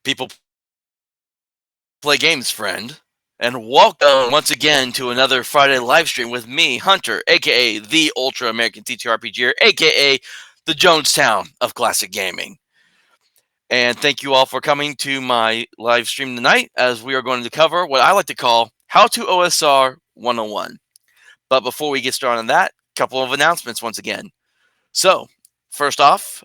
People play games, friend. And welcome once again to another Friday live stream with me, Hunter, aka the Ultra American TTRPGer, aka the Jonestown of classic gaming. And thank you all for coming to my live stream tonight, as we are going to cover what I like to call How to OSR 101. But before we get started on that, a couple of announcements once again. So, first off,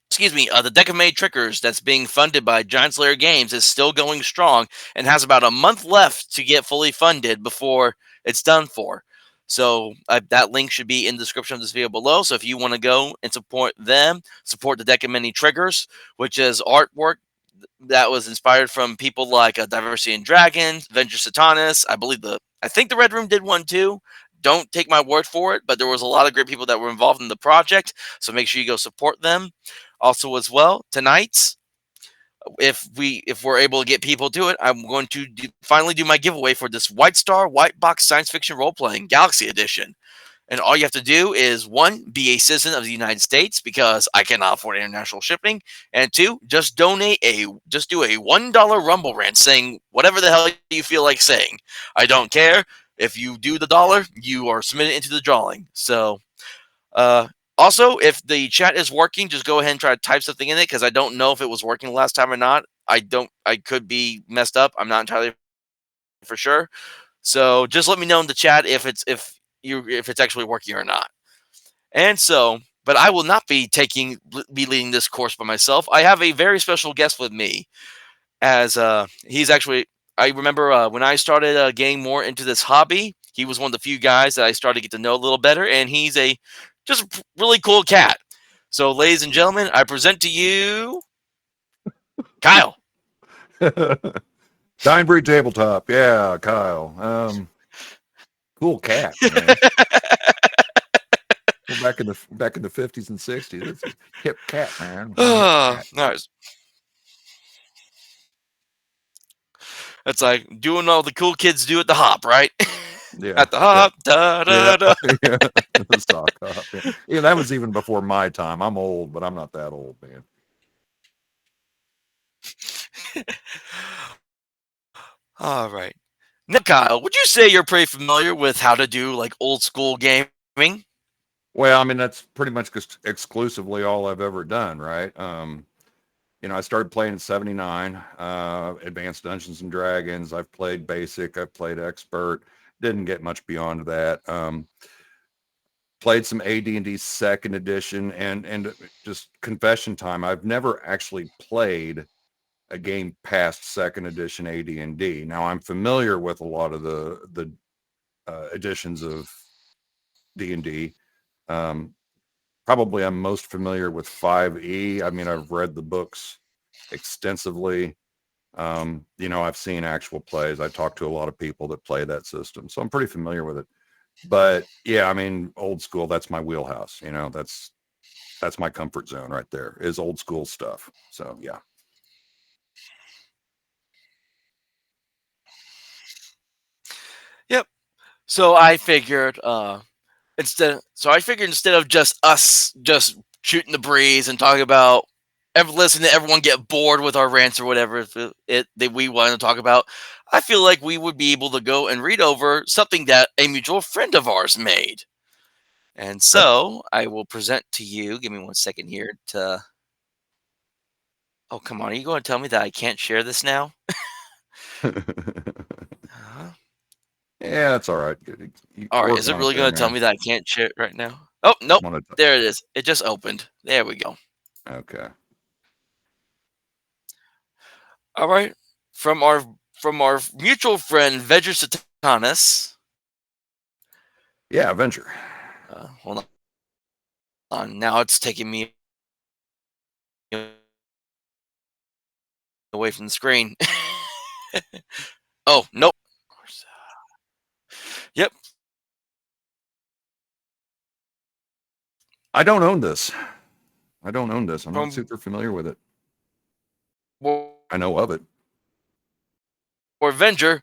excuse me, the Deck of Made Trickers that's being funded by Giant Slayer Games is still going strong and has about a month left to get fully funded before it's done for. So that link should be in the description of this video below. So if you want to go and support them, support the Deck of Many Triggers, which is artwork that was inspired from people like Diversity and Dragons, Venture Satanis. I think the Red Room did one too. Don't take my word for it, but there was a lot of great people that were involved in the project. So make sure you go support them. Also, as well, tonight, if we're able to get people to it, I'm going to finally do my giveaway for this White Star White Box Science Fiction Role Playing Galaxy Edition. And all you have to do is, one, be a citizen of the United States, because I cannot afford international shipping, and two, just do a $1 Rumble rant saying whatever the hell you feel like saying. I don't care. If you do the dollar, you are submitted into the drawing. So, also, if the chat is working, just go ahead and try to type something in it, because I don't know if it was working last time or not. I could be messed up. I'm not entirely for sure. So just let me know in the chat if it's actually working or not. And so, but I will not be leading this course by myself. I have a very special guest with me, as he's actually. I remember when I started getting more into this hobby, he was one of the few guys that I started to get to know a little better, and he's just a really cool cat. So, ladies and gentlemen, I present to you Kyle. Dine Breed Tabletop. Yeah, Kyle. Cool cat, man. Well, back in the 50s and 60s. It's a hip cat, man. All right. That's like doing all the cool kids do at the hop, right? Yeah. At the hop. Da, da, da. Yeah. The sock hop. Yeah, that was even before my time. I'm old, but I'm not that old, man. All right. Now, Kyle, would you say you're pretty familiar with how to do like old school gaming? Well, I mean, that's pretty much just exclusively all I've ever done, right? I started playing in 79, Advanced Dungeons and Dragons. I've played Basic, I've played Expert, didn't get much beyond that. Played some AD&D second edition, and just confession time, I've never actually played a game past second edition AD&D. Now, I'm familiar with a lot of the editions of D&D. Probably I'm most familiar with 5e. I mean, I've read the books extensively. I've seen actual plays. I talked to a lot of people that play that system, so I'm pretty familiar with it. But yeah, I mean, old school, that's my wheelhouse. That's my comfort zone right there, is old school stuff. So yeah. Yep. So I figured instead of just us just shooting the breeze and talking about listening to everyone get bored with our rants or whatever that we want to talk about, I feel like we would be able to go and read over something that a mutual friend of ours made. And so I will present to you. Give me 1 second here to. Oh, come on. Are you going to tell me that I can't share this now? Yeah, it's all right. All right. Is it really going to tell me that I can't share it right now? Oh, nope. There it is. It just opened. There we go. Okay. All right. From our mutual friend, Venture Satanis. Yeah, Venture. Hold on. Now it's taking me away from the screen. Oh, nope. Yep. I don't own this. I'm not super familiar with it. I know of it. Or Venture.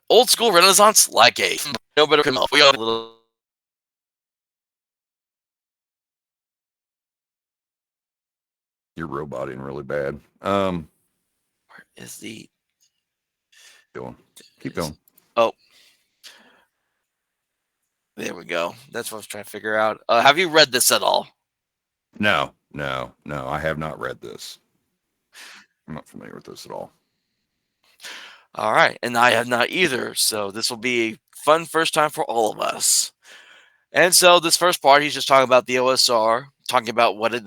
Old school Renaissance like a no better come up. We are a little. You're roboting really bad. Where is the Going. Keep is going. oh, there we go. That's what I was trying to figure out. Have you read this at all? No, no, no. I have not read this. I'm not familiar with this at all. All right, and I have not either. So this will be a fun first time for all of us. And so this first part, he's just talking about the OSR, talking about what it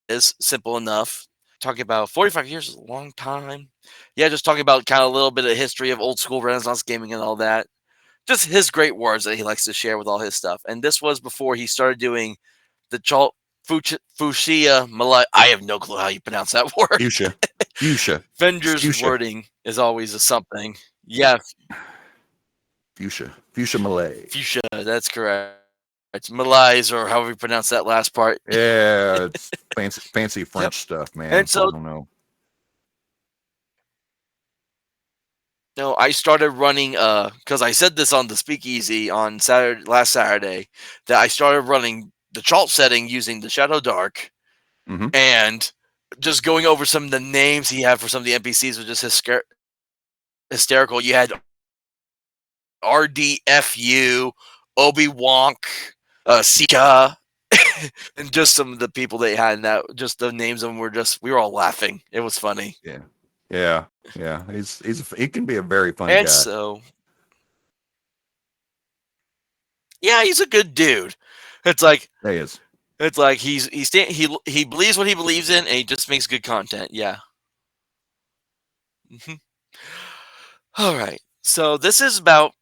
is, simple enough. Talking about 45 years is a long time. Yeah, just talking about kind of a little bit of history of old school Renaissance gaming and all that. Just his great words that he likes to share with all his stuff. And this was before he started doing the Fuchsia Malay. I have no clue how you pronounce that word. Fuchsia. Fuchsia. Venger's Fuchsia. wording is always a something. Yeah, Fuchsia. Fuchsia Malay. fuchsia. That's correct. Malays, or however you pronounce that last part. Yeah, it's fancy Yep. French stuff, man. And so, I don't know. no, I started running because I said this on the Speakeasy on last Saturday, that I started running the Chalt setting using the Shadow Dark, Mm-hmm. and just going over some of the names he had for some of the NPCs was just hysterical. You had RDFU, Obi Wonk, Sika, and just some of the people they had in that. Just the names of them were just, we were all laughing. It was funny. Yeah. Yeah. Yeah. He can be a very funny And guy. so, yeah, he's a good dude. It's like He is. he believes what he believes in, and he just makes good content. Yeah. Mm-hmm. All right. So this is about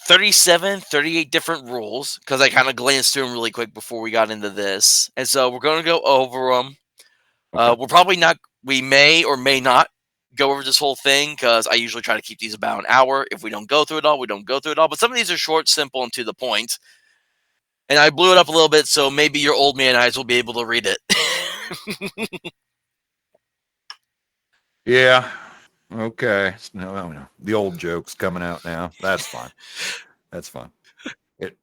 37, 38 different rules because I kind of glanced through them really quick before we got into this. And so we're going to go over them. Okay. We're probably not, we may or may not go over this whole thing because I usually try to keep these about an hour. If we don't go through it all, we don't go through it all. But some of these are short, simple, and to the point. And I blew it up a little bit, so maybe your old man eyes will be able to read it. Yeah. Okay. No. The old joke's coming out now. That's fine. That's fine.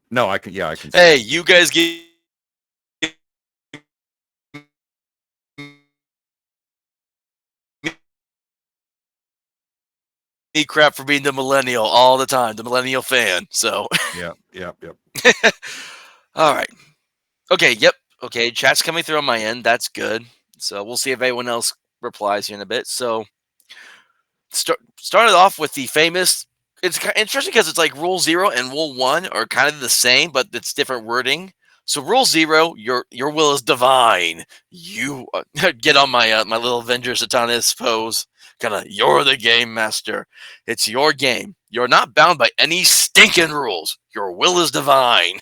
No, I can. Yeah, I can see Hey, it. you guys give me crap for being the millennial all the time, the millennial fan. So, Yep. Yep. Yep. all right. Okay. Yep. Okay. Chat's coming through on my end. That's good. So we'll see if anyone else replies here in a bit. So started off with the famous. It's interesting because it's like Rule 0 and Rule 1 are kind of the same, but it's different wording. So Rule 0, your will is divine. You get on my my little Avenger Satanis pose. Kind of, you're the game master. It's your game. You're not bound by any stinking rules. Your will is divine.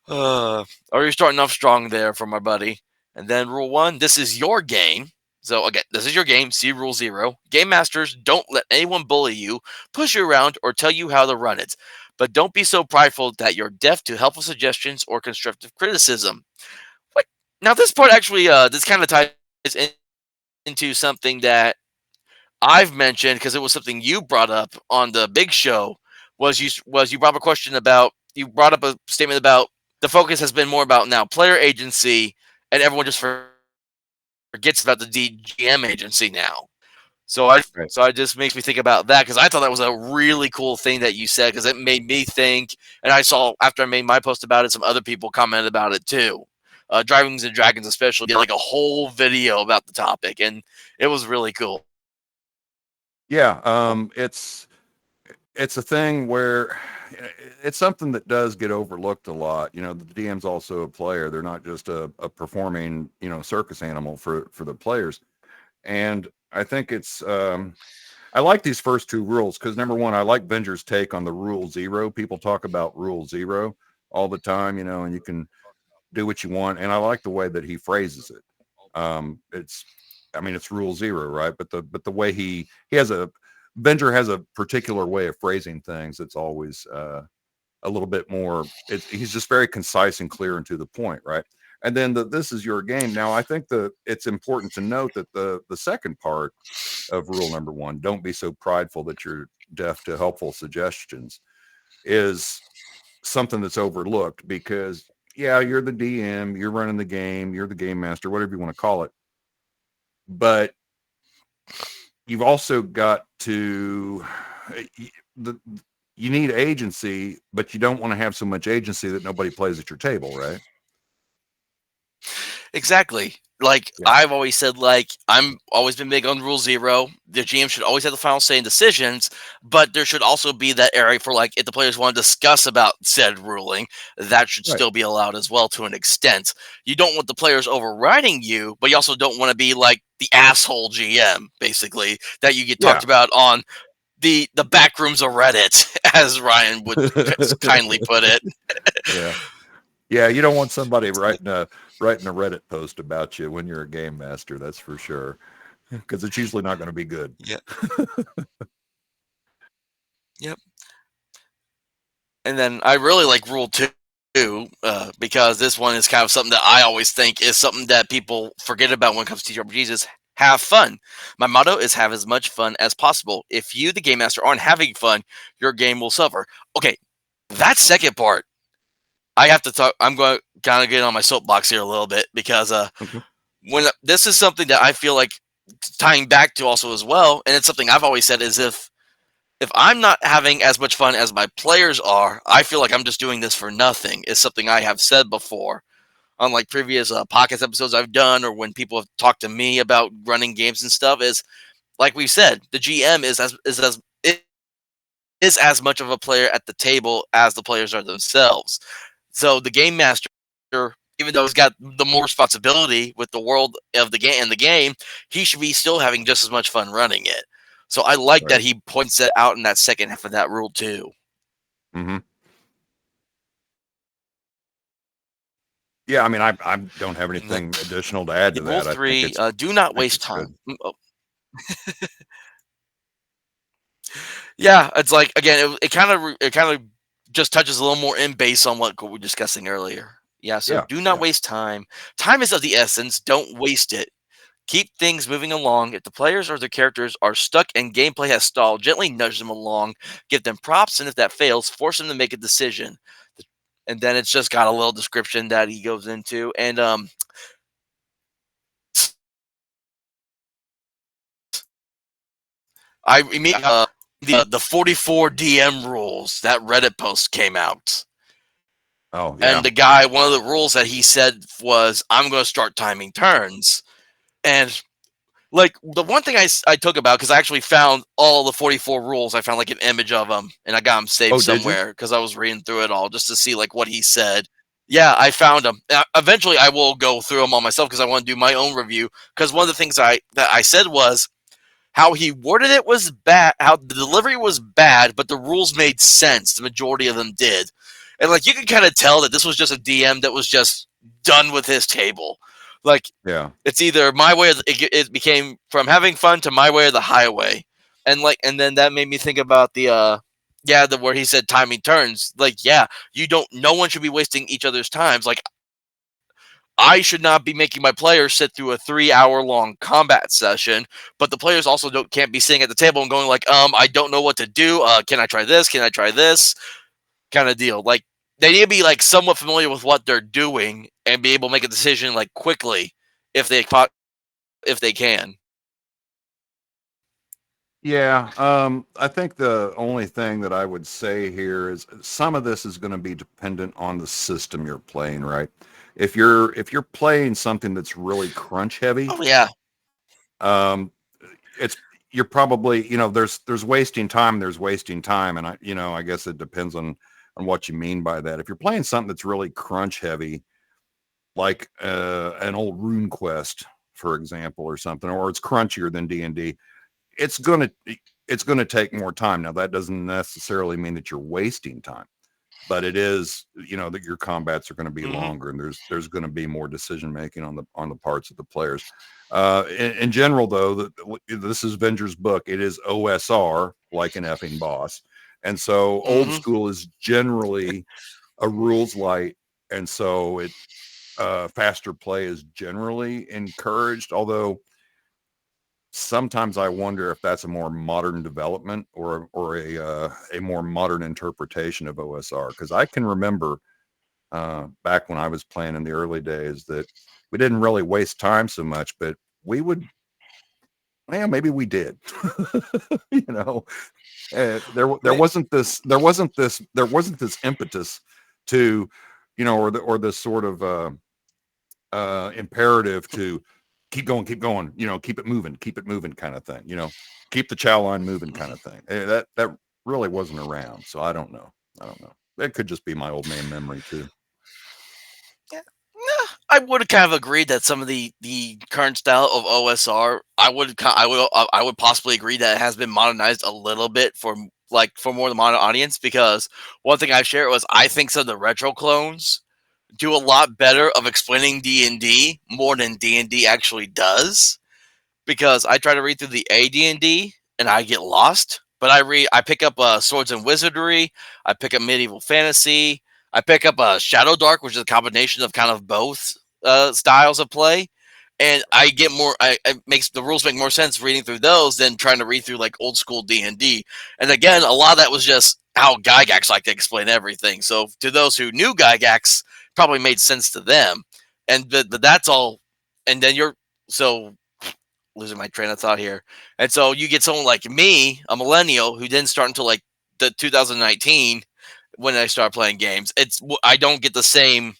Are you starting off strong there for my buddy? And then Rule 1, this is your game. So again, this is your game. See Rule 0. Game masters, don't let anyone bully you, push you around, or tell you how to run it. But don't be so prideful that you're deaf to helpful suggestions or constructive criticism. What? Now this part actually, this kind of ties into something that I've mentioned because it was something you brought up on the big show. You brought up a question about, you brought up a statement about the focus has been more about now player agency, and everyone just forgets about the DGM agency now. Right. So it just makes me think about that because I thought that was a really cool thing that you said because it made me think. And I saw after I made my post about it, some other people commented about it too. Drivings and Dragons especially did like a whole video about the topic, and it was really cool. Yeah. It's a thing where it's something that does get overlooked a lot. The DM's also a player. They're not just a performing, circus animal for the players. And I think I like these first two rules because number one, I like Venger's take on the Rule 0. People talk about Rule 0 all the time, and you can do what you want. And I like the way that he phrases it. It's Rule 0, right? But the way he has Venger has a particular way of phrasing things that's always a little bit more. He's just very concise and clear and to the point, right? And then this is your game. Now, I think that it's important to note that the second part of rule number 1, don't be so prideful that you're deaf to helpful suggestions, is something that's overlooked because yeah, you're the DM, you're running the game, you're the game master, whatever you want to call it. But you've also got to the you need agency, but you don't want to have so much agency that nobody plays at your table, right? Exactly. Like Yeah. I've always said, like I'm always been big on Rule Zero. The GM should always have the final say in decisions, but there should also be that area for like if the players want to discuss about said ruling, that should Right. still be allowed as well to an extent. You don't want the players overriding you, but you also don't want to be like the asshole GM, basically, that you get Yeah. talked about on the back rooms of Reddit, as Ryan would kindly put it. Yeah. Yeah, you don't want somebody writing a Reddit post about you when you're a game master, that's for sure. Because it's usually not going to be good. Yeah. Yep. And then I really like Rule 2 because this one is kind of something that I always think is something that people forget about when it comes to TRPGs is have fun. My motto is have as much fun as possible. If you, the game master, aren't having fun, your game will suffer. Okay, that second part, I have to talk. I'm going to kind of get on my soapbox here a little bit because Okay. when this is something that I feel like tying back to also as well, and it's something I've always said is if I'm not having as much fun as my players are, I feel like I'm just doing this for nothing. Is something I have said before on like previous podcast episodes I've done, or when people have talked to me about running games and stuff. Is like we said, the GM is as much of a player at the table as the players are themselves. So the game master, even though he's got the more responsibility with the world of the game and the game, he should be still having just as much fun running it. So I like Right. that he points that out in that second half of that rule too. Mm-hmm. Yeah, I mean, I don't have And then anything additional to add to rule that. I think three: it's do not I think waste it's good. time. Oh, yeah, it's like again, it kind of just touches a little more in base on what we were discussing earlier. Yeah, so Yeah, do not yeah. waste time. Time is of the essence. Don't waste it. Keep things moving along. If the players or their characters are stuck and gameplay has stalled, gently nudge them along, give them props, and if that fails, force them to make a decision. And then it's just got a little description that he goes into. And I mean the 44 DM rules that Reddit post came out. Oh, And yeah. the guy, one of the rules that he said was, I'm going to start timing turns. And like the one thing I took about because I actually found all the 44 rules. I found like an image of them and I got them saved Oh, did you? somewhere because I was reading through it all just to see like what he said. Yeah, I found them. Eventually, I will go through them all myself because I want to do my own review. Because one of the things that I said was how he worded it was bad, how the delivery was bad, but the rules made sense. The majority of them did, and like you can kind of tell that this was just a DM that was just done with his table. Like Yeah. it's either my way, or it became from having fun to my way or the highway, and then that made me think about the where he said timing turns. Like yeah, you don't. No one should be wasting each other's times. Like I should not be making my players sit through a 3 hour long combat session, but the players also can't be sitting at the table and going like, I don't know what to do. Can I try this? Can I try this? Kind of deal. Like they need to be like somewhat familiar with what they're doing and be able to make a decision like quickly if they can. Yeah, I think the only thing that I would say here is some of this is going to be dependent on the system you're playing, right? If you're playing something that's really crunch heavy, Oh yeah. um, it's you're probably there's wasting time, and I guess it depends on what you mean by that. If you're playing something that's really crunch heavy, like an old Rune Quest, for example, or something, or it's crunchier than D&D, it's gonna it's gonna take more time. Now that doesn't necessarily mean that you're wasting time, but it is that your combats are going to be Hmm. longer and there's going to be more decision making on the parts of the players. In general, though, this is Venger's book. It is OSR, like an effing boss, and so old Hmm. school is generally a rules light, and so it faster play is generally encouraged. Although sometimes I wonder if that's a more modern development or a more modern interpretation of OSR, because I can remember back when I was playing in the early days, that we didn't really waste time so much, but we would, well, maybe we did, you know, there wasn't this impetus to, or this sort of imperative to keep going, keep it moving kind of thing, keep the chow line moving kind of thing. That really wasn't around. So I don't know. It could just be my old man memory too. Yeah. Nah, I would kind of agree that some of the current style of OSR, I would possibly agree that it has been modernized a little bit for more of the modern audience, because one thing I shared was I think some of the retro clones do a lot better of explaining D&D more than D&D actually does, because I try to read through the AD&D and I get lost. But I pick up Swords and Wizardry, I pick up Medieval Fantasy, I pick up Shadow Dark, which is a combination of kind of both styles of play, and I get more. It makes the rules make more sense reading through those than trying to read through like old school D&D. And again, a lot of that was just how Gygax like to explain everything. So to those who knew Gygax, probably made sense to them. But that's all. And then you're so losing my train of thought here. And so you get someone like me, a millennial, who didn't start until like the 2019 when I started playing games. I don't get the same,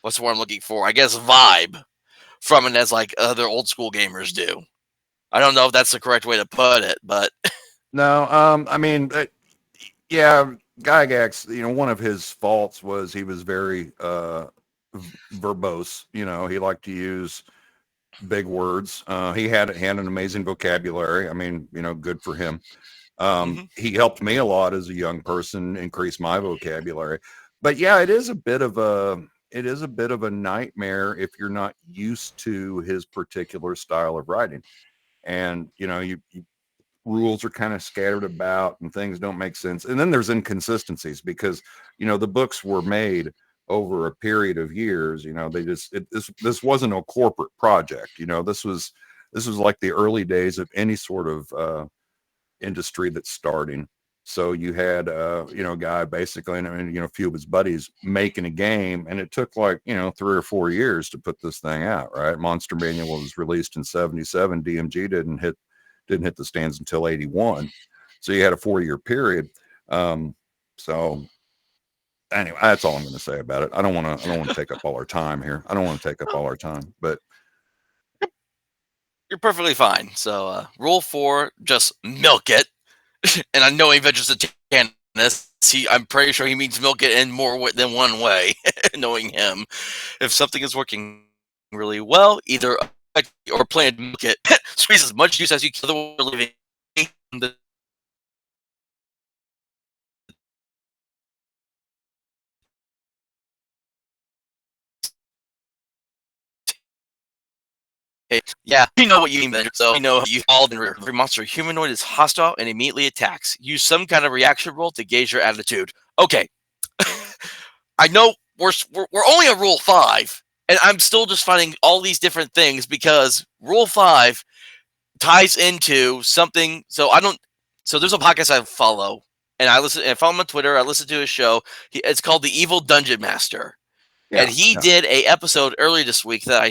what's the word I'm looking for? I guess vibe from it as like other old school gamers do. I don't know if that's the correct way to put it, but No, I mean, yeah, Gygax, one of his faults was he was very verbose. He liked to use big words. He had an amazing vocabulary. I mean, good for him. mhm. He helped me a lot as a young person increase my vocabulary. But yeah, it is a bit of a nightmare if you're not used to his particular style of writing. And you rules are kind of scattered about and things don't make sense. And then there's inconsistencies because the books were made over a period of years. This wasn't a corporate project. This was like the early days of any sort of industry that's starting. So you had a guy basically, and a few of his buddies making a game, and it took like 3 or 4 years to put this thing out. Right, Monster Manual was released in '77. DMG didn't hit the stands until '81. So you had a 4-year period. So anyway, that's all I'm going to say about it. I don't want to take up all our time here. I don't want to take up all our time, but You're perfectly fine. So rule 4, just milk it. And I know he ventures to Janice. I'm pretty sure he means milk it in more than one way, knowing him. If something is working really well, either or plan to milk it, squeeze as much juice as you can, otherwise leaving the yeah, you know what you mean then. So you know you called and every monster humanoid is hostile and immediately attacks. Use some kind of reaction roll to gauge your attitude. Okay, I know we're only on rule 5, and I'm still just finding all these different things because rule 5 ties into something. So I don't. So there's a podcast I follow, and I follow him on Twitter. I listen to his show. It's called The Evil Dungeon Master, and yeah, he yeah, did a episode earlier this week that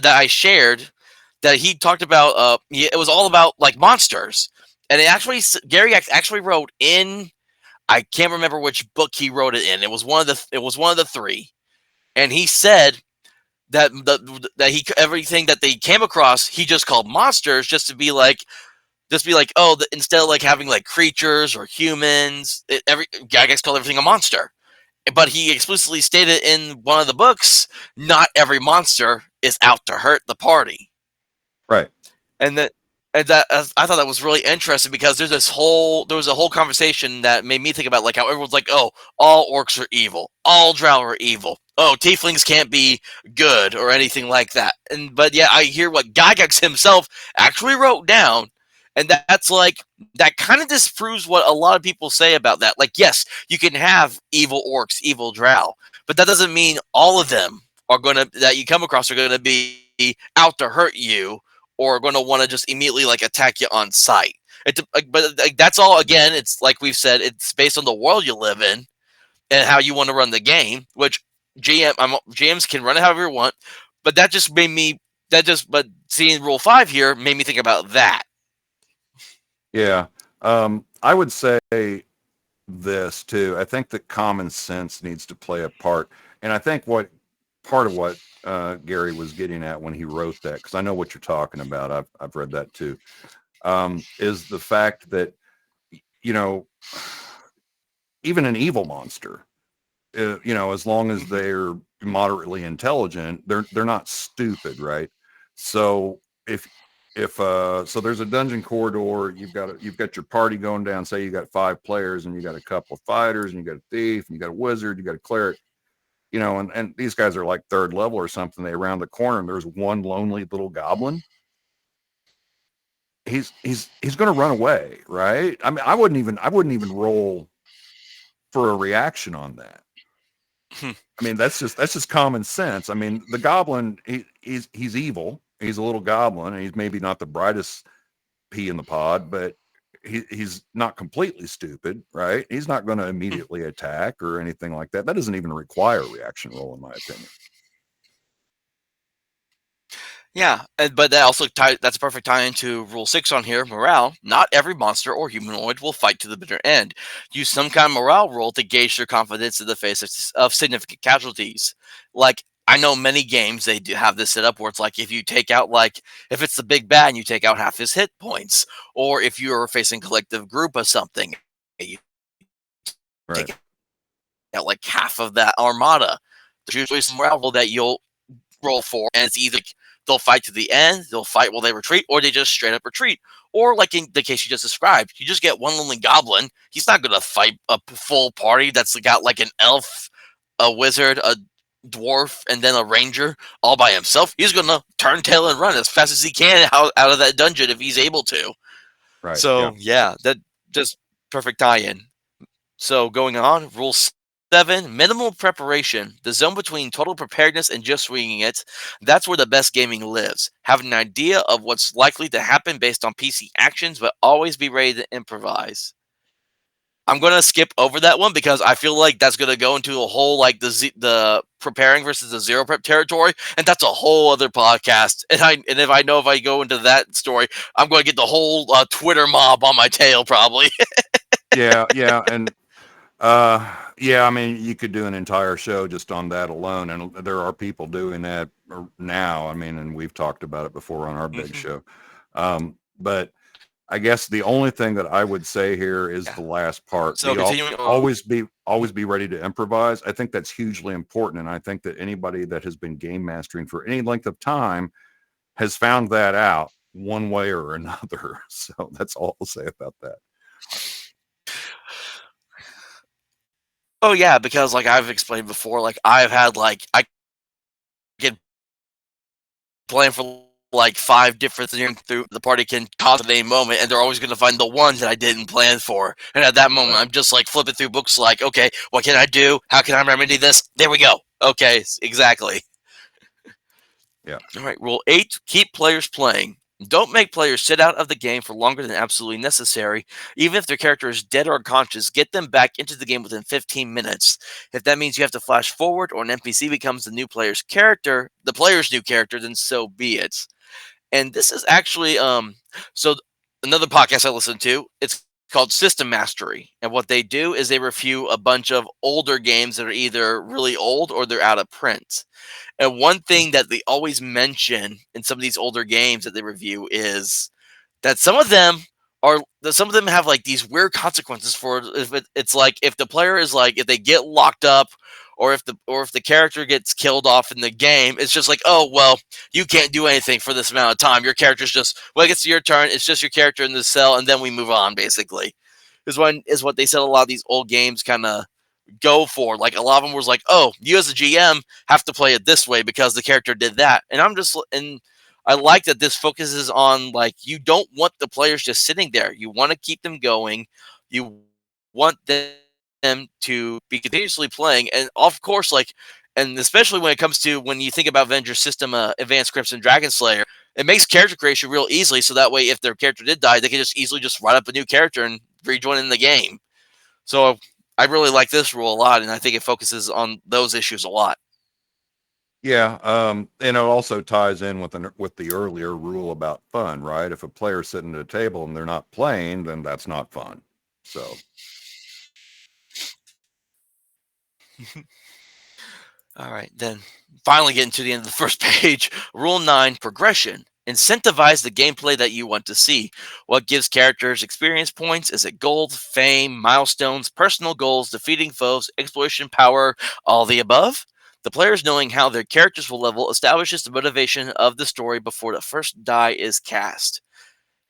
I shared, that he talked about. It was all about like monsters, and Gary actually wrote in. I can't remember which book he wrote it in. It was one of the 3, and he said that he everything that they came across he just called monsters, just be like, oh, instead of like having like creatures or humans, Gygax called everything a monster. But he explicitly stated in one of the books, not every monster is out to hurt the party. right. And that and that I thought that was really interesting because there was a whole conversation that made me think about like how everyone's like, oh, all orcs are evil, all drow are evil, oh, tieflings can't be good or anything like that. But yeah, I hear what Gygax himself actually wrote down, and that's like that kind of disproves what a lot of people say about that. Like, yes, you can have evil orcs, evil drow, but that doesn't mean all of them are gonna that you come across are gonna be out to hurt you or going to want to just immediately like attack you on sight. But like, that's all. Again, it's like we've said, it's based on the world you live in, and how you want to run the game, which GMs can run it however you want. But that just made me but seeing Rule 5 here made me think about that. Yeah. I would say this too. I think that common sense needs to play a part. And I think what part of what Gary was getting at when he wrote that, because I know what you're talking about. I've read that too. Is the fact that, you know, even an evil monster, you know, as long as they're moderately intelligent, they're not stupid, right? So if there's a dungeon corridor, you've got your party going down. Say you got 5 players, and you got a couple of fighters, and you got a thief, and you got a wizard, you got a cleric, you know, and these guys are like 3rd level or something. They round the corner, and there's one lonely little goblin. He's going to run away, right? I mean, I wouldn't even roll for a reaction on that. I mean, that's just common sense. I mean, the goblin, he's evil. He's a little goblin, and he's maybe not the brightest pea in the pod, but he's not completely stupid, right? He's not going to immediately attack or anything like that. That doesn't even require a reaction roll, in my opinion. Yeah, but that's a perfect tie into Rule 6 on here, morale. Not every monster or humanoid will fight to the bitter end. Use some kind of morale roll to gauge their confidence in the face of significant casualties. Like, I know many games, they do have this set up where it's like, if you take out, like, if it's the big bad and you take out half his hit points, or if you're facing collective group of something, you Right. take out like half of that armada. There's usually some morale roll that you'll roll for, and it's either they'll fight to the end, they'll fight while they retreat, or they just straight up retreat. Or like in the case you just described, you just get one lonely goblin. He's not going to fight a full party that's got like an elf, a wizard, a dwarf, and then a ranger all by himself. He's going to turn tail and run as fast as he can out of that dungeon if he's able to. Right. So yeah, that just perfect tie-in. So going on, Rule 7, minimal preparation. The zone between total preparedness and just winging it. That's where the best gaming lives. Have an idea of what's likely to happen based on PC actions, but always be ready to improvise. I'm going to skip over that one because I feel like that's going to go into a whole like the preparing versus the zero prep territory, and that's a whole other podcast. And if I go into that story, I'm going to get the whole Twitter mob on my tail probably. Yeah, and yeah, I mean, you could do an entire show just on that alone, and there are people doing that now. I mean, and we've talked about it before on our big show. But I guess the only thing that I would say here is the last part. So continuing on. Always be ready to improvise. I think that's hugely important, and I think that anybody that has been game mastering for any length of time has found that out one way or another. So that's all I'll say about that. Oh yeah, because like I've explained before, like I've had like I can plan for like 5 different things through the party can cause at any moment, and they're always going to find the ones that I didn't plan for. And at that moment, I'm just like flipping through books, like, okay, what can I do? How can I remedy this? There we go. Okay, exactly. Yeah. All right. Rule 8: keep players playing. Don't make players sit out of the game for longer than absolutely necessary. Even if their character is dead or unconscious, get them back into the game within 15 minutes. If that means you have to flash forward or an NPC becomes the player's new character, then so be it. And this is actually so another podcast I listen to. It's called System Mastery, and what they do is they review a bunch of older games that are either really old or they're out of print. And one thing that they always mention in some of these older games that they review is that some of them have like these weird consequences for it's like if the player is like if they get locked up or if the character gets killed off in the game, it's just like, oh well, you can't do anything for this amount of time. Your character's just when it gets to your turn, it's just your character in the cell, and then we move on. Basically, is what they said. A lot of these old games kind of go for. Like a lot of them was like, oh, you as a GM have to play it this way because the character did that. And I like that this focuses on like you don't want the players just sitting there. You want to keep them going. You want them to be continuously playing. And of course, like, and especially when it comes to when you think about Avenger System Advanced Crimson Dragon Slayer, it makes character creation real easily. So that way, if their character did die, they can just easily just write up a new character and rejoin in the game. So I really like this rule a lot, and I think it focuses on those issues a lot. Yeah, and it also ties in with the earlier rule about fun, right? If a player's sitting at a table and they're not playing, then that's not fun. So, All right, then finally getting to the end of the first page. Rule 9, progression. Incentivize the gameplay that you want to see. What gives characters experience points? Is it gold, fame, milestones, personal goals, defeating foes, exploration power, all the above? The players knowing how their characters will level establishes the motivation of the story before the first die is cast.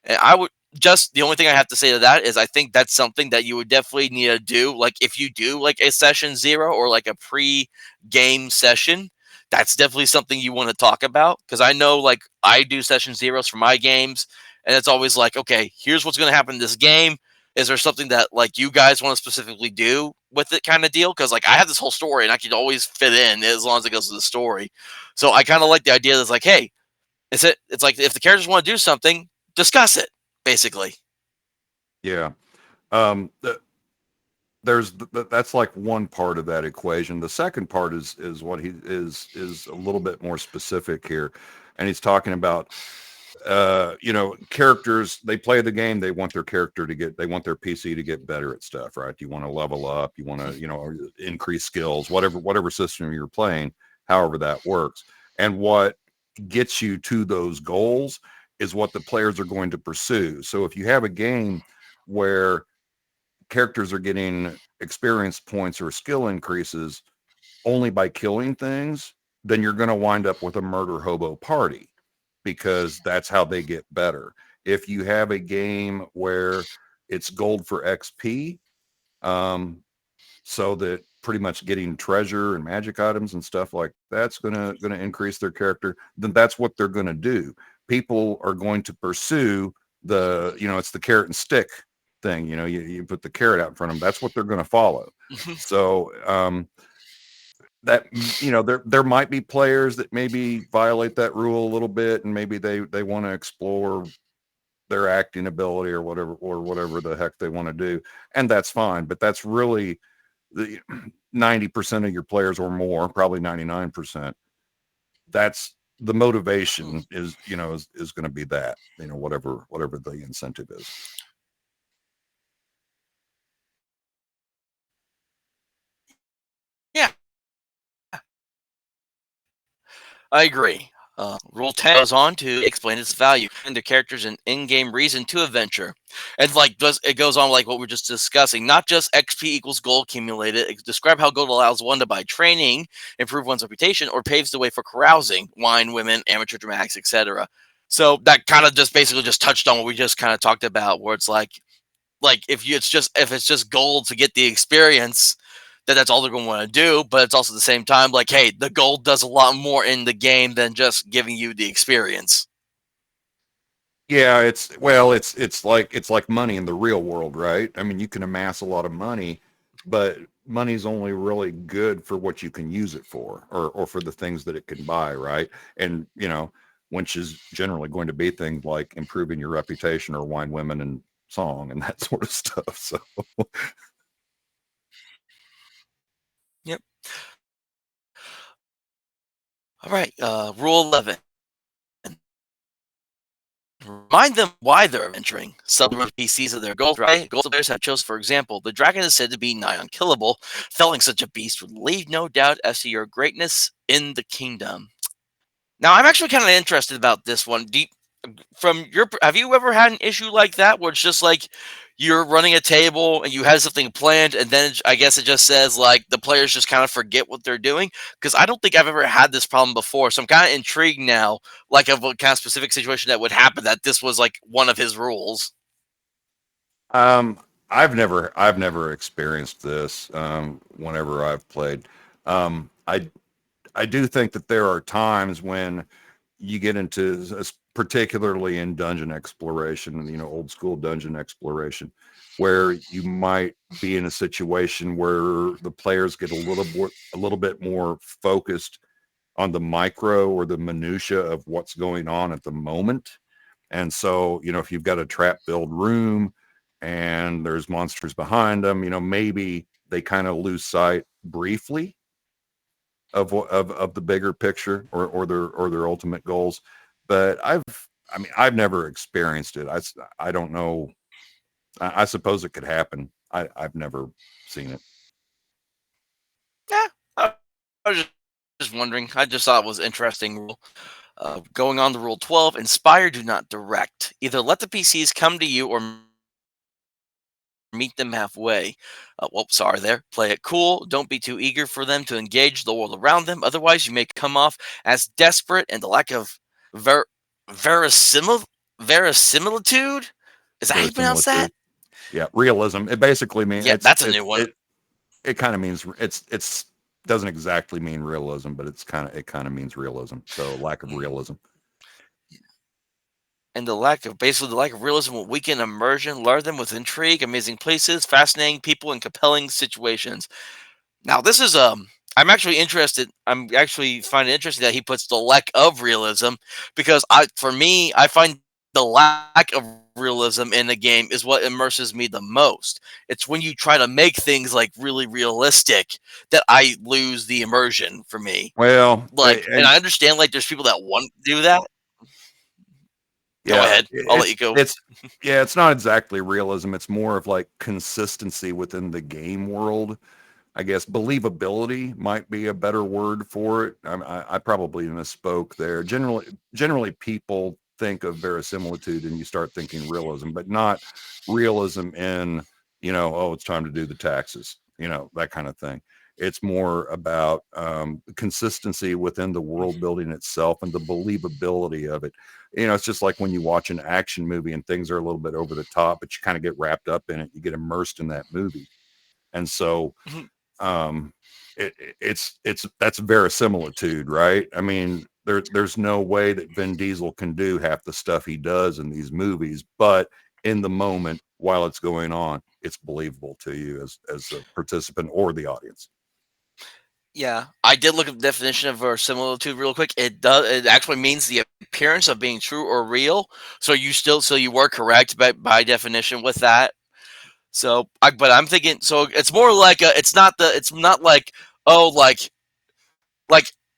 And I would just the only thing I have to say to that is I think that's something that you would definitely need to do. Like if you do like a session zero or like a pre-game session, that's definitely something you want to talk about. Because I know like I do session zeros for my games, and it's always like, okay, here's what's gonna happen in this game. Is there something that like you guys want to specifically do with it kind of deal? Because like I have this whole story and I can always fit in as long as it goes to the story. So I kind of like the idea that's like, hey, it's like if the characters want to do something, discuss it, basically. yeah. Um, th- that's like one part of that equation. The second part is what he is a little bit more specific here, and he's talking about characters, they play the game, they want their PC to get better at stuff, right? You want to level up, you want to, increase skills, whatever system you're playing, however that works. And what gets you to those goals is what the players are going to pursue. So if you have a game where characters are getting experience points or skill increases only by killing things, then you're going to wind up with a murder hobo party because that's how they get better. If you have a game where it's gold for XP, um, so that pretty much getting treasure and magic items and stuff like that's gonna increase their character, then that's what they're gonna do. People are going to pursue it's the carrot and stick thing. You put the carrot out in front of them. That's what they're going to follow. So that there might be players that maybe violate that rule a little bit, and maybe they want to explore their acting ability or whatever the heck they want to do, and that's fine. But that's really the 90% of your players or more, probably 99%. That's the motivation is going to be that whatever the incentive is. Yeah, I agree. Rule 10 goes on to explain its value and the characters an in-game reason to adventure. And like it goes on like what we're just discussing, not just XP equals gold accumulated. Describe how gold allows one to buy training, improve one's reputation, or paves the way for carousing, wine, women, amateur dramatics, etc. So that kind of just basically just touched on what we just kind of talked about, where it's like if it's just gold to get the experience, that's all they're going to want to do. But it's also at the same time like, hey, the gold does a lot more in the game than just giving you the experience. Yeah, it's like money in the real world, right? I mean, you can amass a lot of money, but money's only really good for what you can use it for, or for the things that it can buy, right? And which is generally going to be things like improving your reputation or wine, women, and song and that sort of stuff. So Yep. All right. Rule 11. Remind them why they're entering. Some PCs of their goals, right? Gold players have chosen, for example, the dragon is said to be nigh unkillable. Felling such a beast would leave no doubt as to your greatness in the kingdom. Now, I'm actually kind of interested about this one. From your, have you ever had an issue like that where it's just like you're running a table and you had something planned, and then I guess it just says like the players just kind of forget what they're doing? Because I don't think I've ever had this problem before, so I'm kind of intrigued now, like of what kind of specific situation that would happen that this was like one of his rules. um, I've never experienced this whenever I've played. I do think that there are times when you get into, particularly in dungeon exploration, old school dungeon exploration, where you might be in a situation where the players get a little bit more focused on the micro or the minutia of what's going on at the moment. And so, if you've got a trap build room and there's monsters behind them, maybe they kind of lose sight briefly of the bigger picture or their ultimate goals. But I've never experienced it. I don't know. I suppose it could happen. I've never seen it. Yeah, I was just wondering. I just thought it was interesting rule. Going on to Rule 12, inspire, do not direct. Either let the PCs come to you or meet them halfway. Sorry there. Play it cool. Don't be too eager for them to engage the world around them. Otherwise, you may come off as desperate, and the lack of ver- verisimil- verisimilitude. Is that how you pronounce that? Verisimilitude. Yeah, realism. It basically means Yeah, that's a new one. it kind of means it's doesn't exactly mean realism, but it kind of means realism. So lack of realism. And the lack of realism will weaken immersion, lure them with intrigue, amazing places, fascinating people, and compelling situations. Now, this is I'm actually interested. I'm actually find it interesting that he puts the lack of realism because for me, I find the lack of realism in a game is what immerses me the most. It's when you try to make things like really realistic that I lose the immersion for me. Well, Like, and and I understand like there's people that want to do that. Go yeah, ahead. I'll let you go. it's not exactly realism. It's more of like consistency within the game world. I guess believability might be a better word for it. I probably misspoke there. Generally, people think of verisimilitude and you start thinking realism, but not realism in, oh, it's time to do the taxes, that kind of thing. It's more about consistency within the world building itself and the believability of it. It's just like when you watch an action movie and things are a little bit over the top, but you kind of get wrapped up in it. You get immersed in that movie. And so um it's that's verisimilitude, right? I mean, there's no way that Vin Diesel can do half the stuff he does in these movies, but in the moment while it's going on, it's believable to you as a participant or the audience. Yeah, I did look at the definition of verisimilitude real quick. It actually means the appearance of being true or real. So you were correct by definition with that. But I'm thinking, so it's more like it's not like, oh, like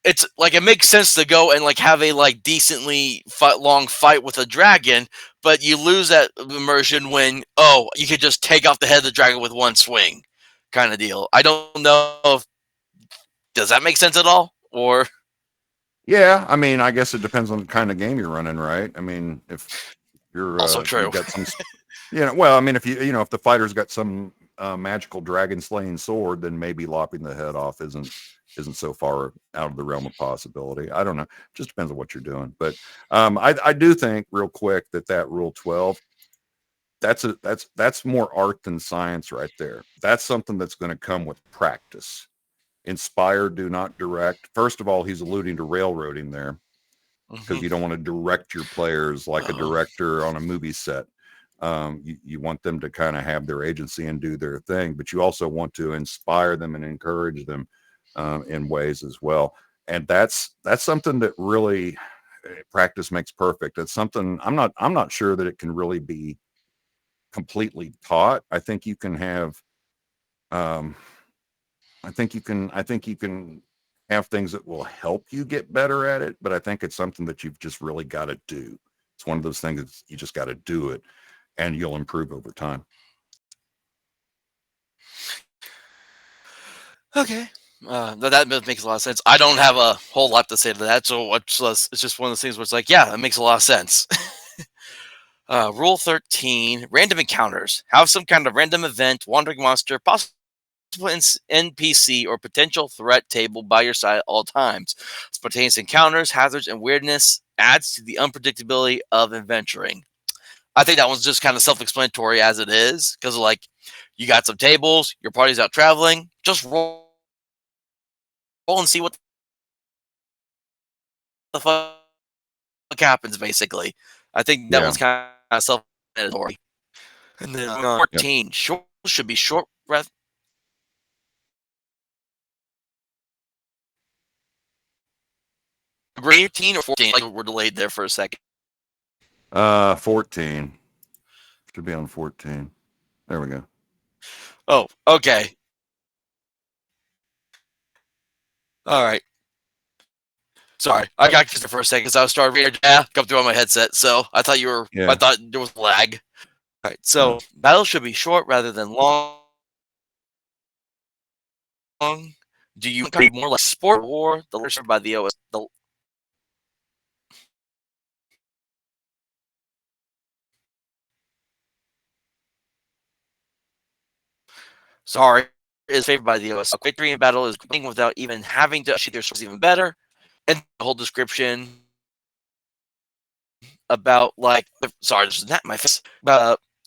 it's like it makes sense to go and like have a like decently long fight with a dragon, but you lose that immersion when, oh, you could just take off the head of the dragon with one swing, kind of deal. I don't know if does that make sense at all, or Yeah, I mean, I guess it depends on the kind of game you're running, right? I mean, if also you've true. got some, well, I mean, if the fighter's got some magical dragon slaying sword, then maybe lopping the head off isn't so far out of the realm of possibility. I don't know. It just depends on what you're doing. But I do think real quick that Rule 12, that's more art than science right there. That's something that's going to come with practice. Inspire, do not direct. First of all, he's alluding to railroading there because Hmm. you don't want to direct your players like a Oh. director on a movie set. You want them to kind of have their agency and do their thing, but you also want to inspire them and encourage them in ways as well. And that's something that really practice makes perfect. It's something I'm not sure that it can really be completely taught. I think you can have um, I think you can have things that will help you get better at it, but I think it's something that you've just really got to do. It's one of those things that you just got to do it and you'll improve over time. Okay. That makes a lot of sense. I don't have a whole lot to say to that, so it's just one of those things where it's like, yeah, that makes a lot of sense. Rule 13: random encounters. Have some kind of random event, wandering monster, possible NPC, or potential threat table by your side at all times. Spontaneous encounters, hazards, and weirdness adds to the unpredictability of adventuring. I think that one's just kind of self-explanatory as it is, because like you got some tables, your party's out traveling, just roll and see what the fuck happens. Basically, I think that Yeah. one's kind of self-explanatory. And then Yep. 14, short should be short breath. Agree, 13 or 14? Like we're delayed there for a second. 14 should be on 14. There we go. Oh, okay. All right. Sorry, I got confused for a second because I was starting reading. Yeah, come through on my headset. So I thought you were. I Yeah. thought there was lag. All right. No. So battles should be short rather than long. Do you want to be more like sport war? The leadership by the OS. Sorry, is favored by the OS. A quick 3 in battle is playing without even having to achieve their source even better. And the whole description about like sorry, this is not my face.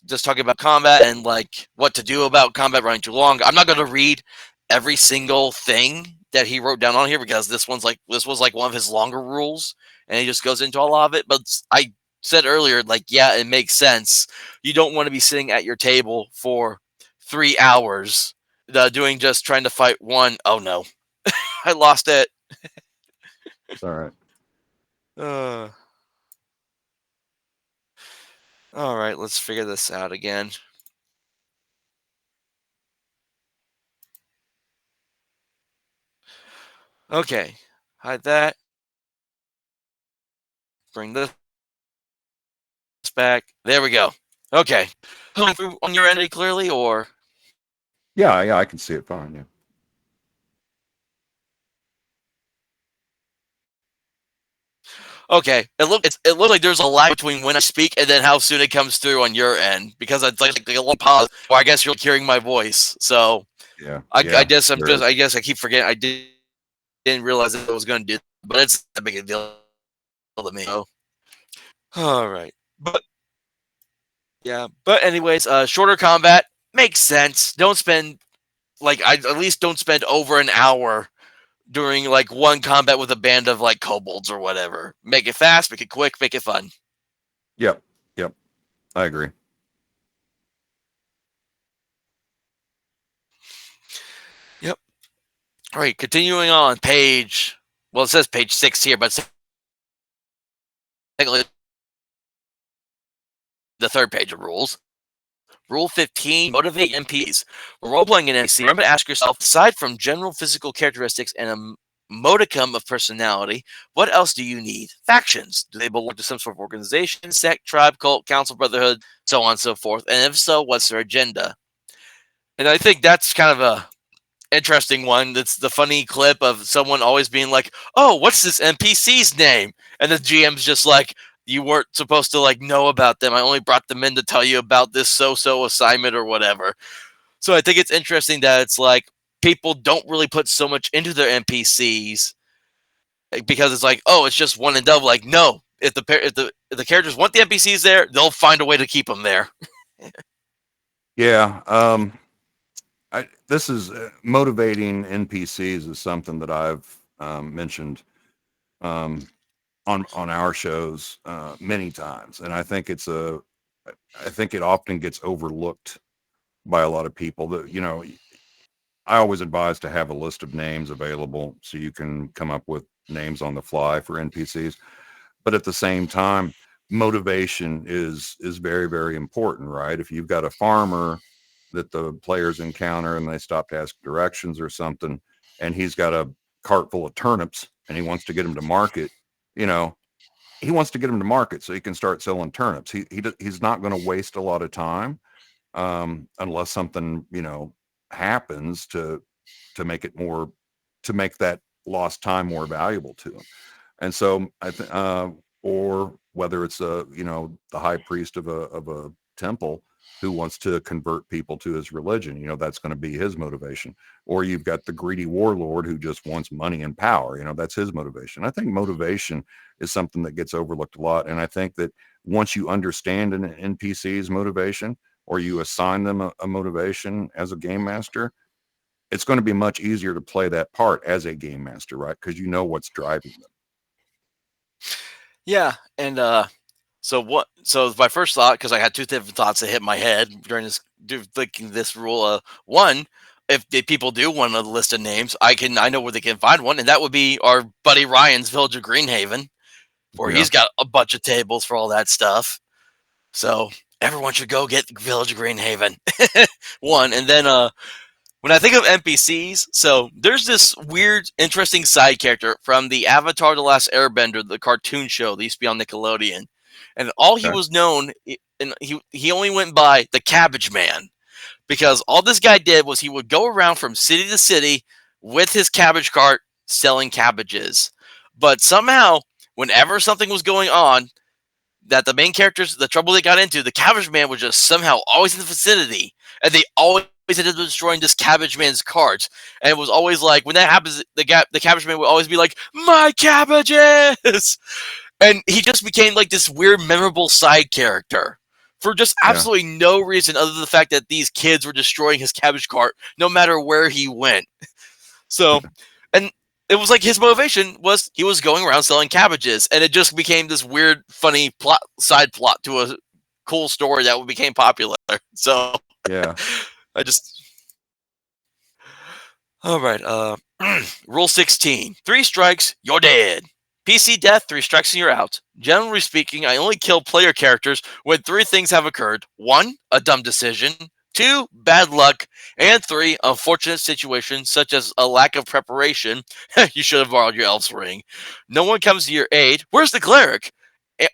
Just talking about combat and like what to do about combat running too long. I'm not going to read every single thing that he wrote down on here because this was like one of his longer rules, and he just goes into a lot of it. But I said earlier, like yeah, it makes sense. You don't want to be sitting at your table for 3 hours doing just trying to fight one. Oh no, I lost it. It's all right. Uh, all right, let's figure this out again. Okay, hide that. Bring this back. There we go. Okay. On your end clearly, or Yeah, I can see it fine. Yeah. okay? It looks like there's a lag between when I speak and then how soon it comes through on your end because it's like a long pause. Or I guess you're hearing my voice. So Yeah. I Yeah. guess There is. I guess I keep forgetting. Didn't realize that I was going to do that, but it's a big deal to me. So. All right, but yeah, but anyways, shorter combat makes sense. Don't spend at least don't spend over an hour during like one combat with a band of like kobolds or whatever. Make it fast, make it quick, make it fun. Yep. Yep. I agree. Yep. All right, continuing on page. Well, it says page 6 here, but technically the third page of rules. Rule 15, motivate MPs. When role-playing an NPC, remember to ask yourself, aside from general physical characteristics and a modicum of personality, what else do you need? Factions. Do they belong to some sort of organization, sect, tribe, cult, council, brotherhood, so on and so forth? And if so, what's their agenda? And I think that's kind of a interesting one. That's the funny clip of someone always being like, "Oh, what's this NPC's name?" And the GM's just like, "You weren't supposed to like know about them. I only brought them in to tell you about this so-so assignment or whatever." So I think it's interesting that it's like people don't really put so much into their NPCs because it's like, "Oh, it's just one and done." Like, no, if the characters want the NPCs there, they'll find a way to keep them there. Yeah. This is motivating NPCs is something that I've mentioned on our shows many times, and I think I think it often gets overlooked by a lot of people. That I always advise to have a list of names available so you can come up with names on the fly for NPCs. But at the same time, motivation is very, very important, right? If you've got a farmer that the players encounter and they stop to ask directions or something, and he's got a cart full of turnips and he wants to get them to market, you know, he wants to get them to market so he can start selling turnips. He's not going to waste a lot of time unless something happens to make it more to make that lost time more valuable to him. And so I think, or whether it's the high priest of a temple who wants to convert people to his religion, that's going to be his motivation. Or you've got the greedy warlord who just wants money and power. That's his motivation. I think motivation is something that gets overlooked a lot. And I think that once you understand an NPC's motivation, or you assign them a motivation as a game master, it's going to be much easier to play that part as a game master, right? Because you know what's driving them. Yeah, and So my first thought, because I had two different thoughts that hit my head during thinking this rule. One, if people do want a list of names, I know where they can find one, and that would be our buddy Ryan's Village of Greenhaven, where Yeah. he's got a bunch of tables for all that stuff. So everyone should go get Village of Greenhaven. One, and then when I think of NPCs, so there's this weird, interesting side character from the Avatar: The Last Airbender, the cartoon show that used to be on Nickelodeon, and all he Okay. was known, and he only went by the Cabbage Man because all this guy did was he would go around from city to city with his cabbage cart selling cabbages, but somehow, whenever something was going on, that the main characters, the trouble they got into, the Cabbage Man was just somehow always in the vicinity, and they always ended up destroying this Cabbage Man's cart. And it was always like when that happens, the Cabbage Man would always be like, "My cabbages," and he just became like this weird, memorable side character for just Yeah. absolutely no reason other than the fact that these kids were destroying his cabbage cart no matter where he went. So, and it was like his motivation was he was going around selling cabbages, and it just became this weird, funny plot, side plot to a cool story that became popular. So Yeah. I just all right. Rule 16: 3 strikes, you're dead. PC death, 3 strikes and you're out. Generally speaking, I only kill player characters when 3 things have occurred: 1, a dumb decision; 2, bad luck; and 3, unfortunate situations such as a lack of preparation. You should have borrowed your elf's ring. No one comes to your aid. Where's the cleric?